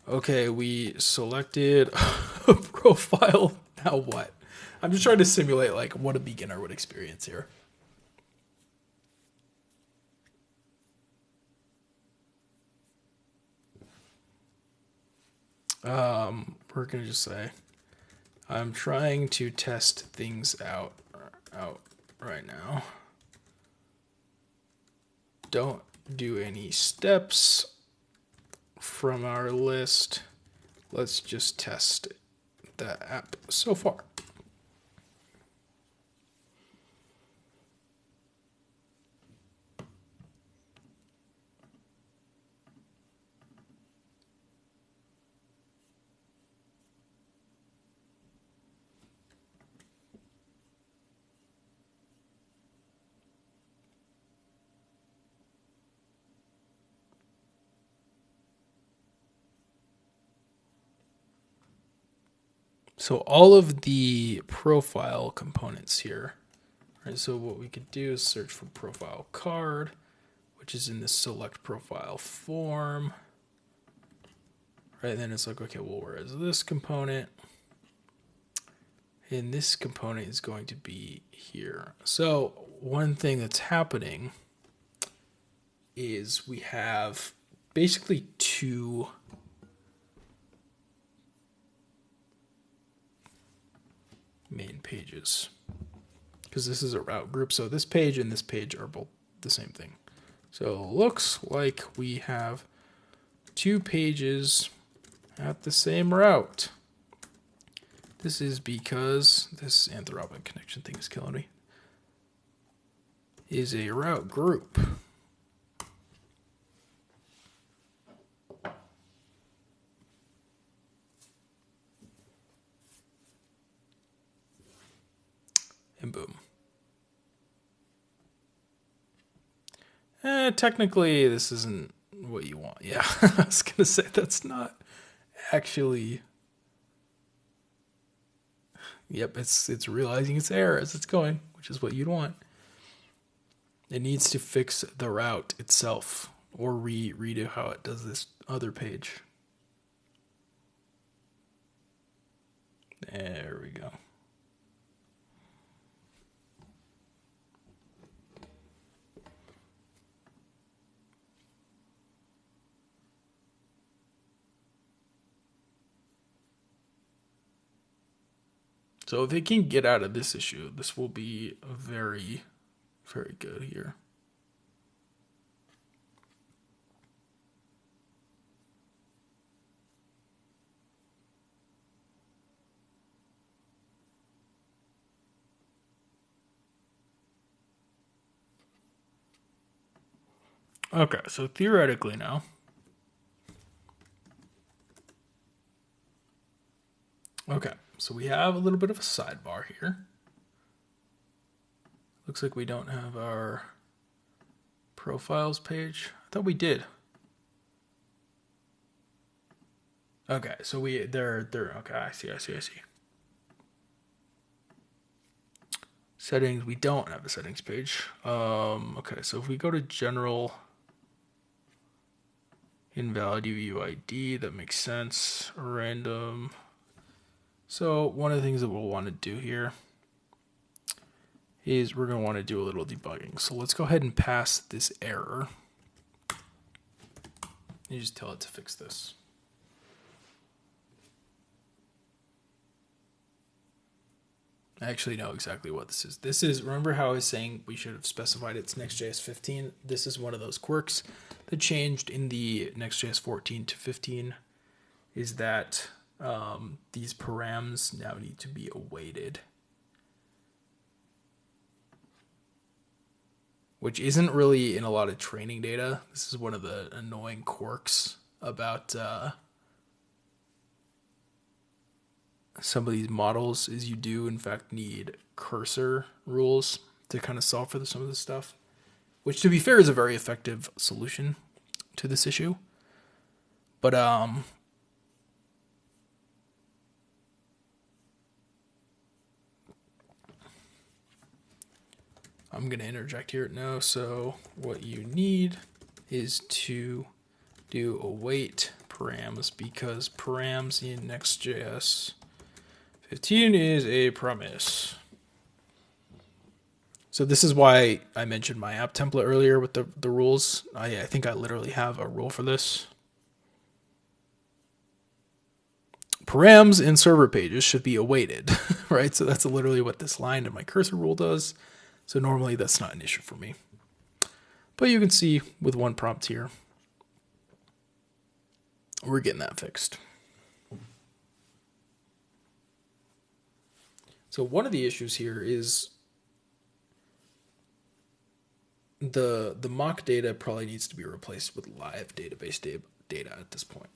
okay, we selected a profile. Now what? I'm just trying to simulate like what a beginner would experience here. We're going to just say, I'm trying to test things out right now. Don't do any steps from our list. Let's just test the app so far. So all of the profile components here, right? So what we could do is search for profile card, which is in the select profile form, right? And then it's like, okay, well, where is this component? And this component is going to be here. So one thing that's happening is we have basically two main pages, because this is a route group. So this page and this page are both the same thing. So it looks like we have two pages at the same route. This is because this Anthropic connection thing is killing me. Is a route group. And boom. Technically, this isn't what you want. Yeah, I was going to say that's not actually... Yep, it's realizing its error as it's going, which is what you'd want. It needs to fix the route itself or redo how it does this other page. There we go. So if it can get out of this issue, this will be very, very good here. Okay, so theoretically now, okay, so we have a little bit of a sidebar here. Looks like we don't have our profiles page. I thought we did. Okay, so they're okay, I see. Settings, we don't have a settings page. Okay, so if we go to general, invalid UUID, that makes sense. Random. So one of the things that we'll want to do here is we're going to want to do a little debugging. So let's go ahead and pass this error. You just tell it to fix this. I actually know exactly what this is. This is, remember how I was saying we should have specified it's Next.js 15? This is one of those quirks that changed in the Next.js 14 to 15 is that these params now need to be awaited, which isn't really in a lot of training data. This is one of the annoying quirks about some of these models, is you do in fact need cursor rules to kind of solve for some of this stuff, which to be fair is a very effective solution to this issue. But I'm going to interject here. No, so what you need is to do await params, because params in Next.js 15 is a promise. So this is why I mentioned my app template earlier with the rules. I think I literally have a rule for this. Params in server pages should be awaited, right? So that's literally what this line in my cursor rule does. So normally that's not an issue for me. But you can see with one prompt here, we're getting that fixed. So one of the issues here is the mock data probably needs to be replaced with live database data at this point.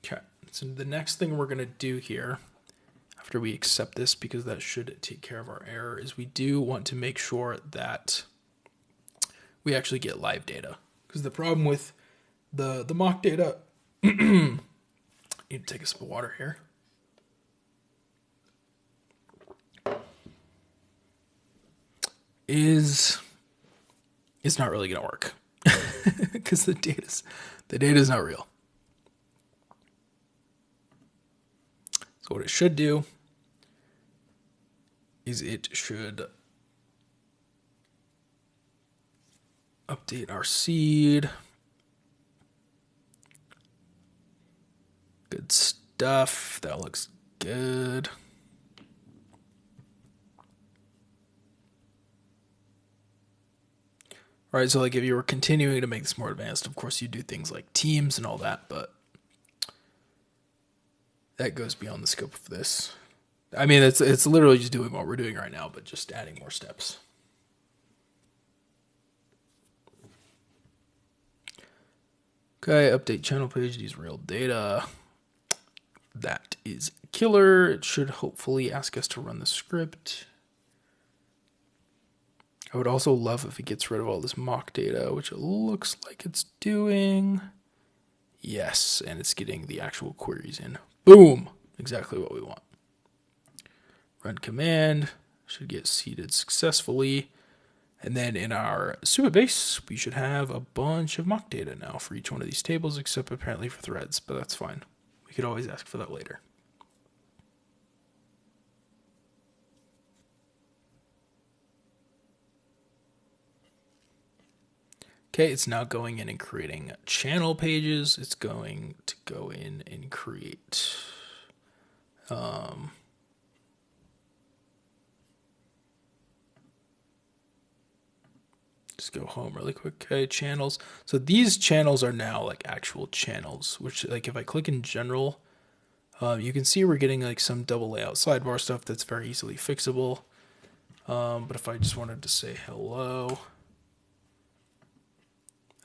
Okay, so the next thing we're going to do here, after we accept this, because that should take care of our error, is we do want to make sure that we actually get live data. Because the problem with the mock data, need to take a sip of water here. Is not really going to work because the data's not real. So what it should do is it should update our seed. Good stuff. That looks good. All right, so like if you were continuing to make this more advanced, of course you do things like teams and all that, but that goes beyond the scope of this. I mean, it's literally just doing what we're doing right now, but just adding more steps. Okay, update channel page, use real data. That is killer. It should hopefully ask us to run the script. I would also love if it gets rid of all this mock data, which it looks like it's doing. Yes, and it's getting the actual queries in. Boom! Exactly what we want. Run command, should get seeded successfully. And then in our Supabase, we should have a bunch of mock data now for each one of these tables, except apparently for threads, but that's fine. We could always ask for that later. Okay, it's now going in and creating channel pages. It's going to go in and create just go home really quick. Okay, channels. So these channels are now like actual channels, which like if I click in general, you can see we're getting like some double layout sidebar stuff that's very easily fixable. But if I just wanted to say hello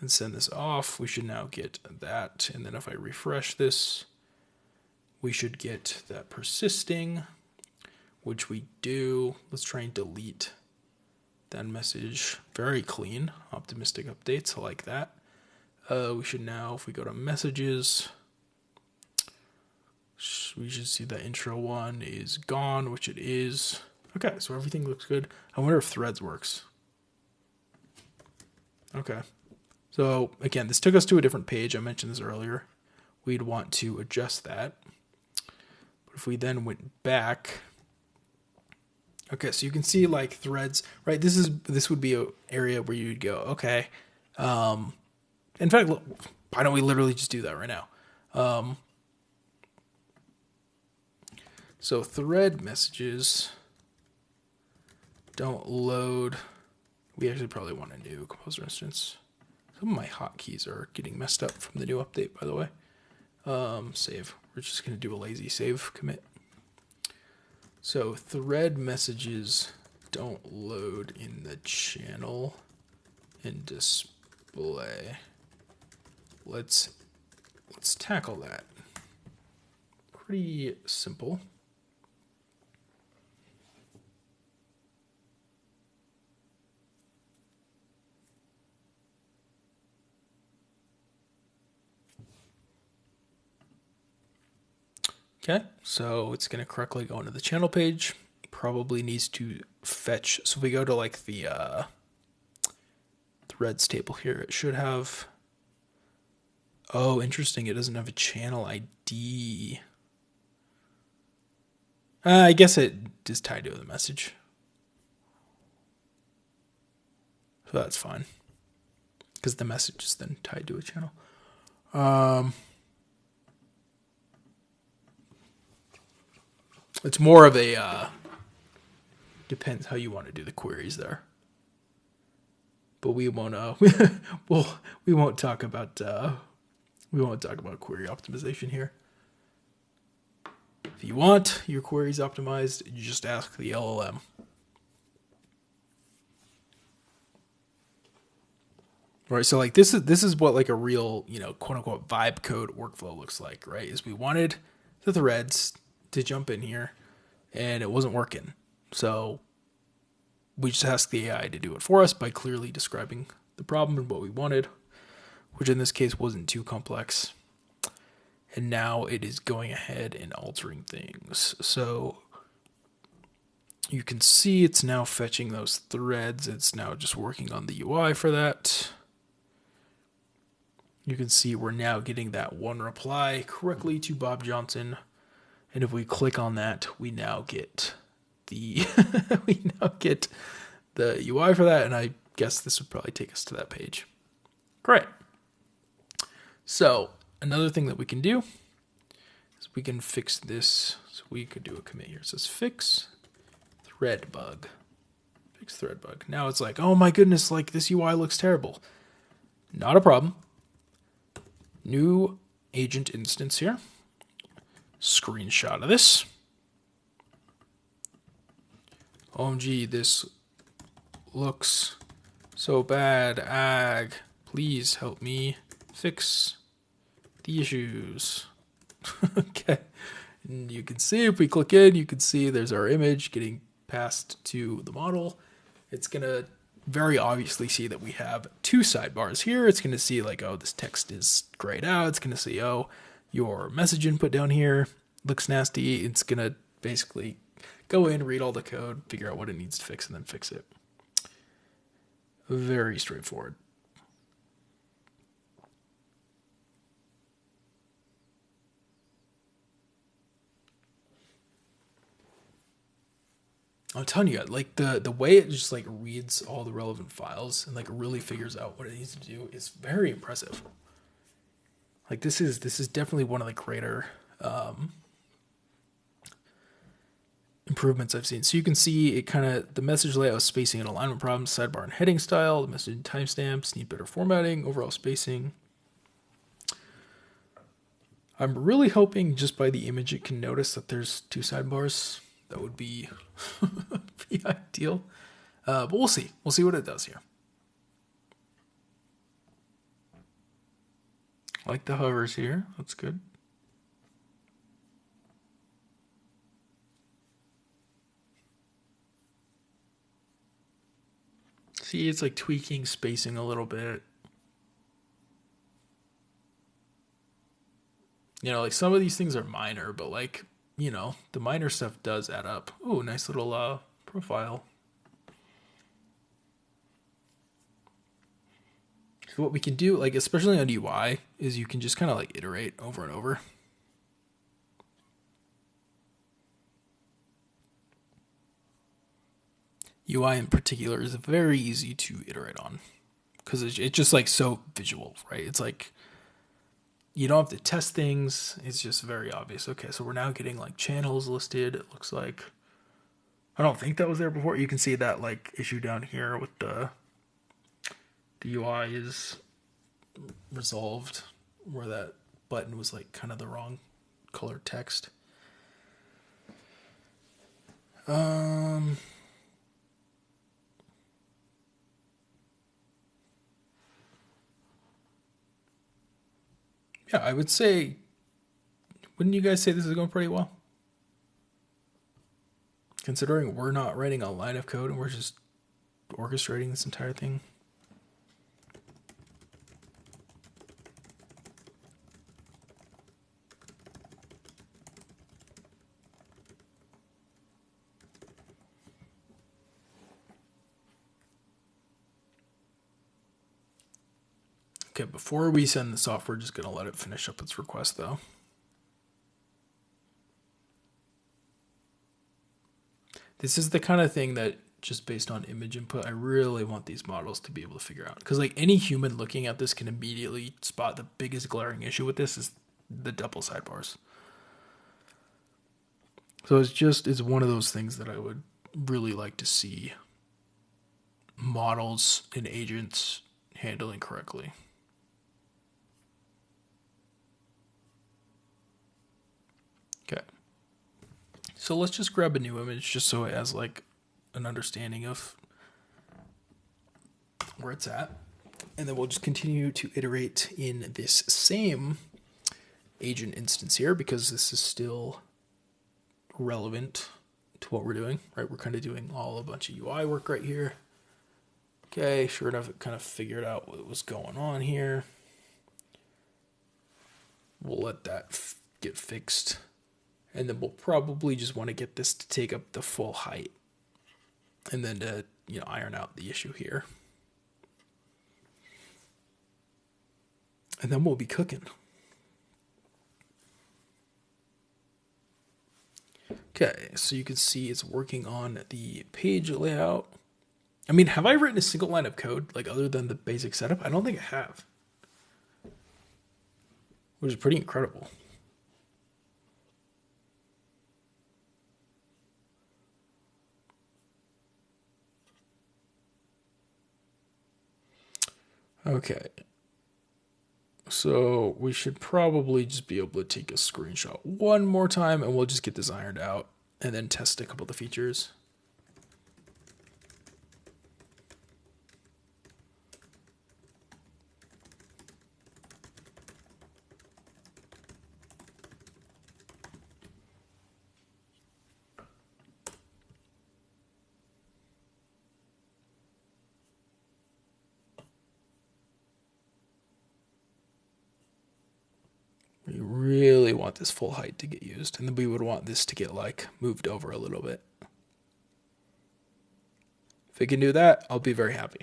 and send this off, we should now get that. And then if I refresh this, we should get that persisting, which we do. Let's try and delete that message. Very clean, optimistic updates, I like that. We should now, if we go to messages, we should see that intro one is gone, which it is. Okay, so everything looks good. I wonder if threads works. Okay. So again, this took us to a different page. I mentioned this earlier. We'd want to adjust that. But if we then went back, okay, so you can see like threads, right? This would be an area where you'd go, okay. In fact, look, why don't we literally just do that right now? So thread messages don't load. We actually probably want a new composer instance. Some of my hotkeys are getting messed up from the new update, by the way. Save. We're just going to do a lazy save commit. So thread messages don't load in the channel and display. Let's tackle that. Pretty simple. Okay, so it's going to correctly go into the channel page. Probably needs to fetch. So if we go to like the threads table here, it should have. Oh, interesting. It doesn't have a channel ID. I guess it is tied to the message. So that's fine. Because the message is then tied to a channel. It's more of a depends how you want to do the queries there. But we won't we won't talk about query optimization here. If you want your queries optimized, you just ask the LLM. Right, so like this is what like a real, quote unquote vibe code workflow looks like, right? Is we wanted the threads to jump in here and it wasn't working. So we just asked the AI to do it for us by clearly describing the problem and what we wanted, which in this case wasn't too complex. And now it is going ahead and altering things. So you can see it's now fetching those threads. It's now just working on the UI for that. You can see we're now getting that one reply correctly to Bob Johnson. And if we click on that, we now get the the UI for that. And I guess this would probably take us to that page. Great. So another thing that we can do is we can fix this. So we could do a commit here. It says fix thread bug. Fix thread bug. Now it's like, oh my goodness, like this UI looks terrible. Not a problem. New agent instance here. Screenshot of this. OMG, this looks so bad. Ag, please help me fix the issues. Okay. And you can see if we click in, you can see there's our image getting passed to the model. It's going to very obviously see that we have two sidebars here. It's going to see like, oh, this text is grayed out. It's going to see, oh, your message input down here looks nasty. It's going to basically go in, read all the code, figure out what it needs to fix, and then fix it. Very straightforward. I'm telling you, like the way it just like reads all the relevant files and like really figures out what it needs to do is very impressive. Like this is definitely one of the greater improvements I've seen. So you can see it kind of the message layout, spacing and alignment problems, sidebar and heading style, the message timestamps need better formatting, overall spacing. I'm really hoping just by the image it can notice that there's two sidebars. That would be, be ideal. But we'll see. We'll see what it does here. I like the hovers here. That's good. See, it's like tweaking spacing a little bit. Like some of these things are minor, but like, the minor stuff does add up. Oh, nice little profile. So what we can do, like especially on UI, is you can just kind of like iterate over and over. UI in particular is very easy to iterate on because it's just like so visual, right? It's like you don't have to test things. It's just very obvious. Okay, so we're now getting like channels listed. It looks like I don't think that was there before. You can see that like issue down here with the UI is resolved where that button was like kind of the wrong color text. Yeah, I would say, wouldn't you guys say this is going pretty well? Considering we're not writing a line of code and we're just orchestrating this entire thing. Okay, before we send this off, we're just going to let it finish up its request, though. This is the kind of thing that, just based on image input, I really want these models to be able to figure out. Because like any human looking at this can immediately spot the biggest glaring issue with this is the double sidebars. So it's one of those things that I would really like to see models and agents handling correctly. Okay. So let's just grab a new image just so it has like an understanding of where it's at. And then we'll just continue to iterate in this same agent instance here because this is still relevant to what we're doing, right? We're kind of doing a bunch of UI work right here. Okay, sure enough, it kind of figured out what was going on here. We'll let that get fixed. And then we'll probably just want to get this to take up the full height. And then to, iron out the issue here. And then we'll be cooking. Okay, so you can see it's working on the page layout. I mean, have I written a single line of code, like other than the basic setup? I don't think I have. Which is pretty incredible. Okay. So we should probably just be able to take a screenshot one more time and we'll just get this ironed out and then test a couple of the features. We really want this full height to get used, and then we would want this to get like moved over a little bit. If we can do that, I'll be very happy.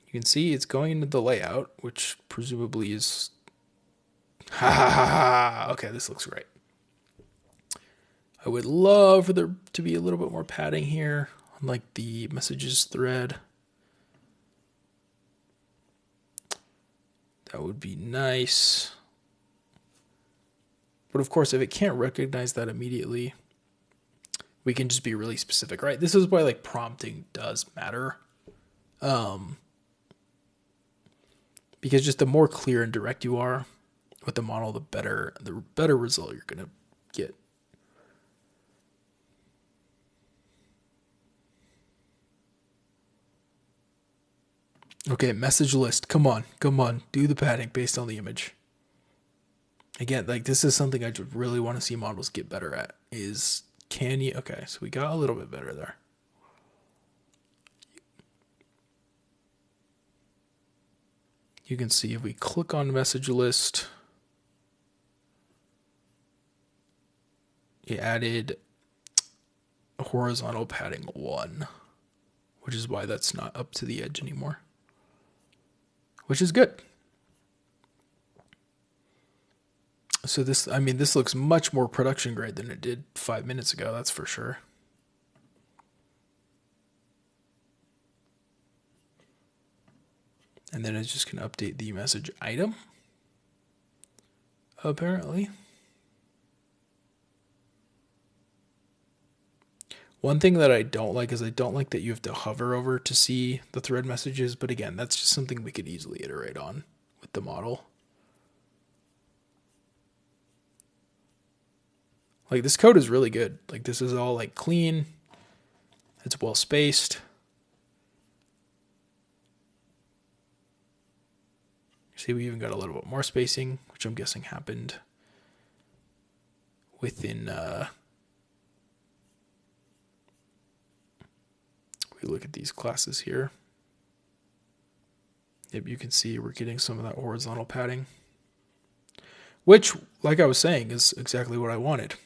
You can see it's going into the layout, which presumably is... Ha ha ha ha! Okay, this looks great. I would love for there to be a little bit more padding here on like the messages thread. That would be nice. But of course, if it can't recognize that immediately, we can just be really specific, right? This is why like prompting does matter. Because just the more clear and direct you are with the model, the better result you're going to get. Okay, message list. Come on. Do the padding based on the image. Again, like this is something I just really want to see models get better at is can you... Okay, so we got a little bit better there. You can see if we click on message list, it added horizontal padding 1, which is why that's not up to the edge anymore. Which is good. So this looks much more production grade than it did 5 minutes ago, that's for sure. And then it's just going to update the message item, apparently. One thing that I don't like is I don't like that you have to hover over to see the thread messages. But again, that's just something we could easily iterate on with the model. Like, this code is really good. Like, this is all like clean. It's well spaced. See, we even got a little bit more spacing, which I'm guessing happened within, we look at these classes here. Yep, you can see we're getting some of that horizontal padding, which, like I was saying, is exactly what I wanted.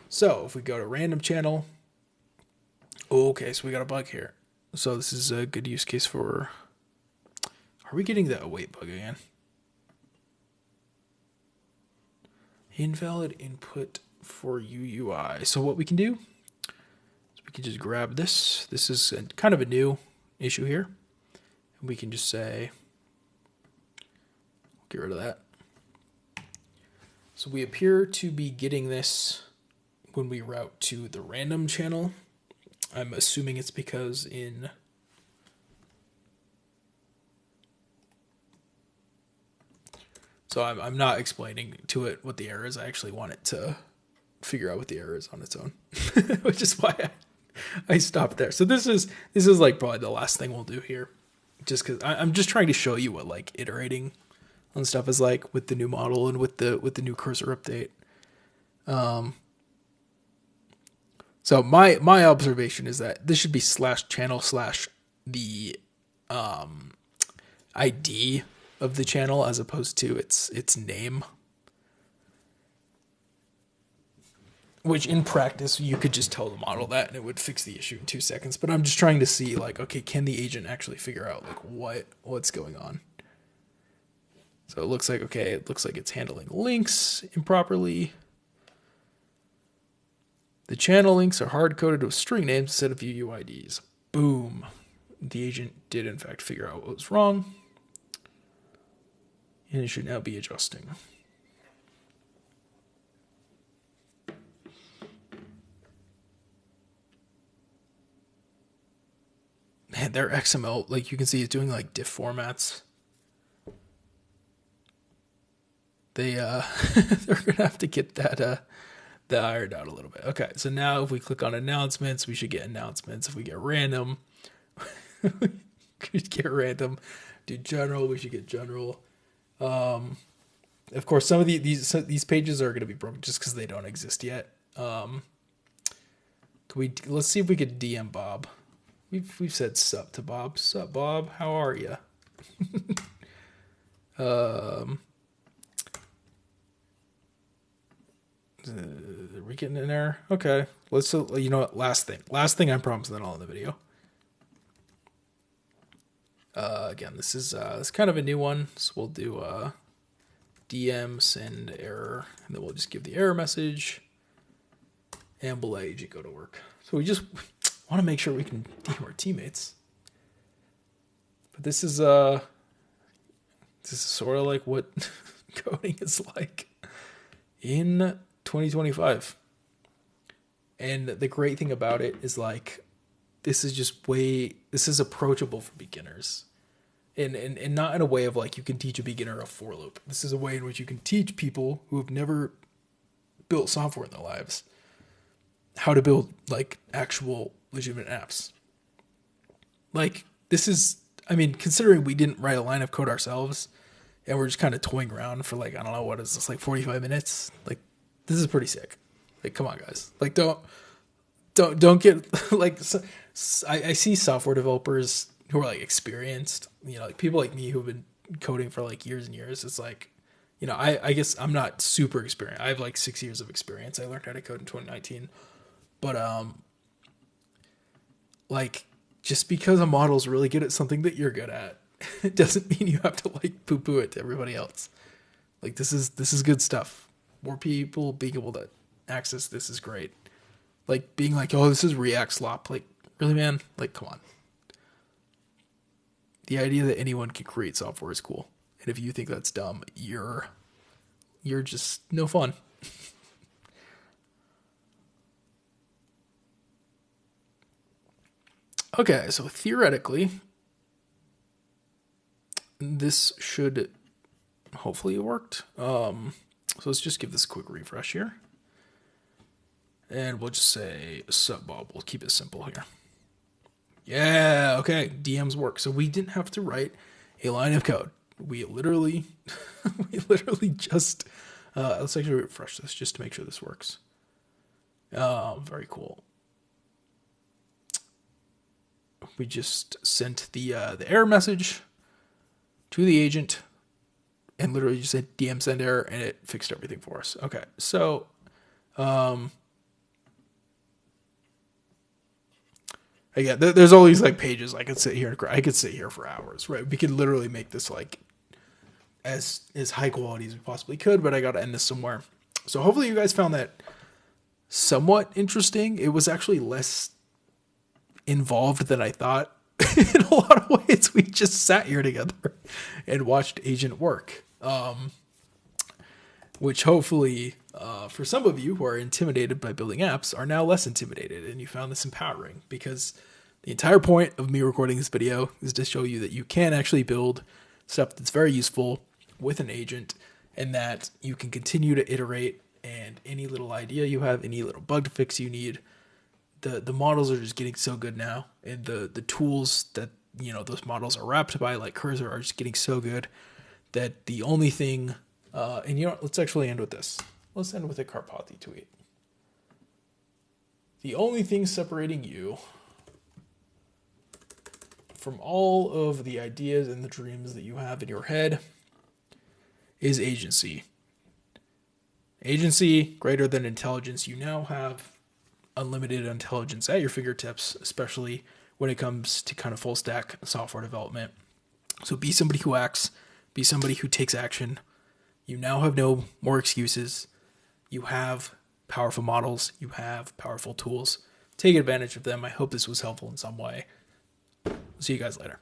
So if we go to random channel, okay, so we got a bug here. So this is a good use case for, are we getting the await bug again? Invalid input for UUI. So what we can do is we can just grab this. This is kind of a new issue here. And we can just say, get rid of that. So we appear to be getting this when we route to the random channel. I'm assuming it's because in so I'm not explaining to it what the error is. I actually want it to figure out what the error is on its own, which is why I stopped there. So this is like probably the last thing we'll do here, just because I'm just trying to show you what like iterating on stuff is like with the new model and with the new cursor update. So my observation is that this should be /channel/ the ID of the channel as opposed to its name. Which in practice you could just tell the model that and it would fix the issue in 2 seconds. But I'm just trying to see like, okay, can the agent actually figure out like what's going on? So it looks like, okay, it looks like it's handling links improperly. The channel links are hard-coded with string names instead of UUIDs. Boom. The agent did, in fact, figure out what was wrong. And it should now be adjusting. Man, their XML, like you can see, it's doing like diff formats. They're going to have to get that ironed out a little bit. Okay, so now if we click on announcements, we should get announcements. If we get random, we should get random. Do general, we should get general. Of course, some of these pages are going to be broken just because they don't exist yet. Let's see if we could DM Bob. We've said sup to Bob. Sup, Bob? How are you? Are we getting an error? Okay. Let's, you know what? Last thing I promise, then I'll end the video. Again, this is kind of a new one. So we'll do DM send error, and then we'll just give the error message, and we'll let agent go to work. So we just want to make sure we can DM our teammates. But this is sort of like what coding is like in 2025. And the great thing about it is like this is approachable for beginners. And not in a way of like you can teach a beginner a for loop. This is a way in which you can teach people who have never built software in their lives how to build like actual legitimate apps. Like this is, I mean, considering we didn't write a line of code ourselves and we're just kind of toying around for like, I don't know, what is this, like 45 minutes? Like this is pretty sick. Like, come on guys. Like don't get like, I see software developers who are like experienced, you know, like people like me who've been coding for like years and years. It's like, you know, I guess I'm not super experienced. I have like 6 years of experience. I learned how to code in 2019, but, like just because a model's really good at something that you're good at, it doesn't mean you have to like poo poo it to everybody else. Like this is good stuff. More people being able to access this is great. Like being like, oh, this is React slop. Like really, man, like, come on. the idea that anyone can create software is cool. And if you think that's dumb, you're just no fun. Okay, so theoretically, this should hopefully it worked. So let's just give this a quick refresh here. And we'll just say sub Bob. We'll keep it simple here. Yeah, okay, DMs work. So we didn't have to write a line of code. We literally, just, let's actually refresh this just to make sure this works. Very cool. We just sent the error message to the agent and literally just said DM send error and it fixed everything for us. Okay, so again, there's all these like pages I could sit here for hours, right? We could literally make this like as high quality as we possibly could, but I got to end this somewhere. So hopefully you guys found that somewhat interesting. It was actually less involved than I thought. In a lot of ways, we just sat here together and watched Agent work, which hopefully for some of you who are intimidated by building apps are now less intimidated, and you found this empowering, because the entire point of me recording this video is to show you that you can actually build stuff that's very useful with an agent, and that you can continue to iterate, and any little idea you have, any little bug to fix you need, the models are just getting so good now, and the tools that those models are wrapped by, like Cursor, are just getting so good that the only thing and let's actually end with this. Let's end with a Karpathy tweet. The only thing separating you from all of the ideas and the dreams that you have in your head is agency. Agency greater than intelligence. You now have unlimited intelligence at your fingertips, especially when it comes to kind of full stack software development. So be somebody who acts, be somebody who takes action. You now have no more excuses. You have powerful models, you have powerful tools. Take advantage of them. I hope this was helpful in some way. See you guys later.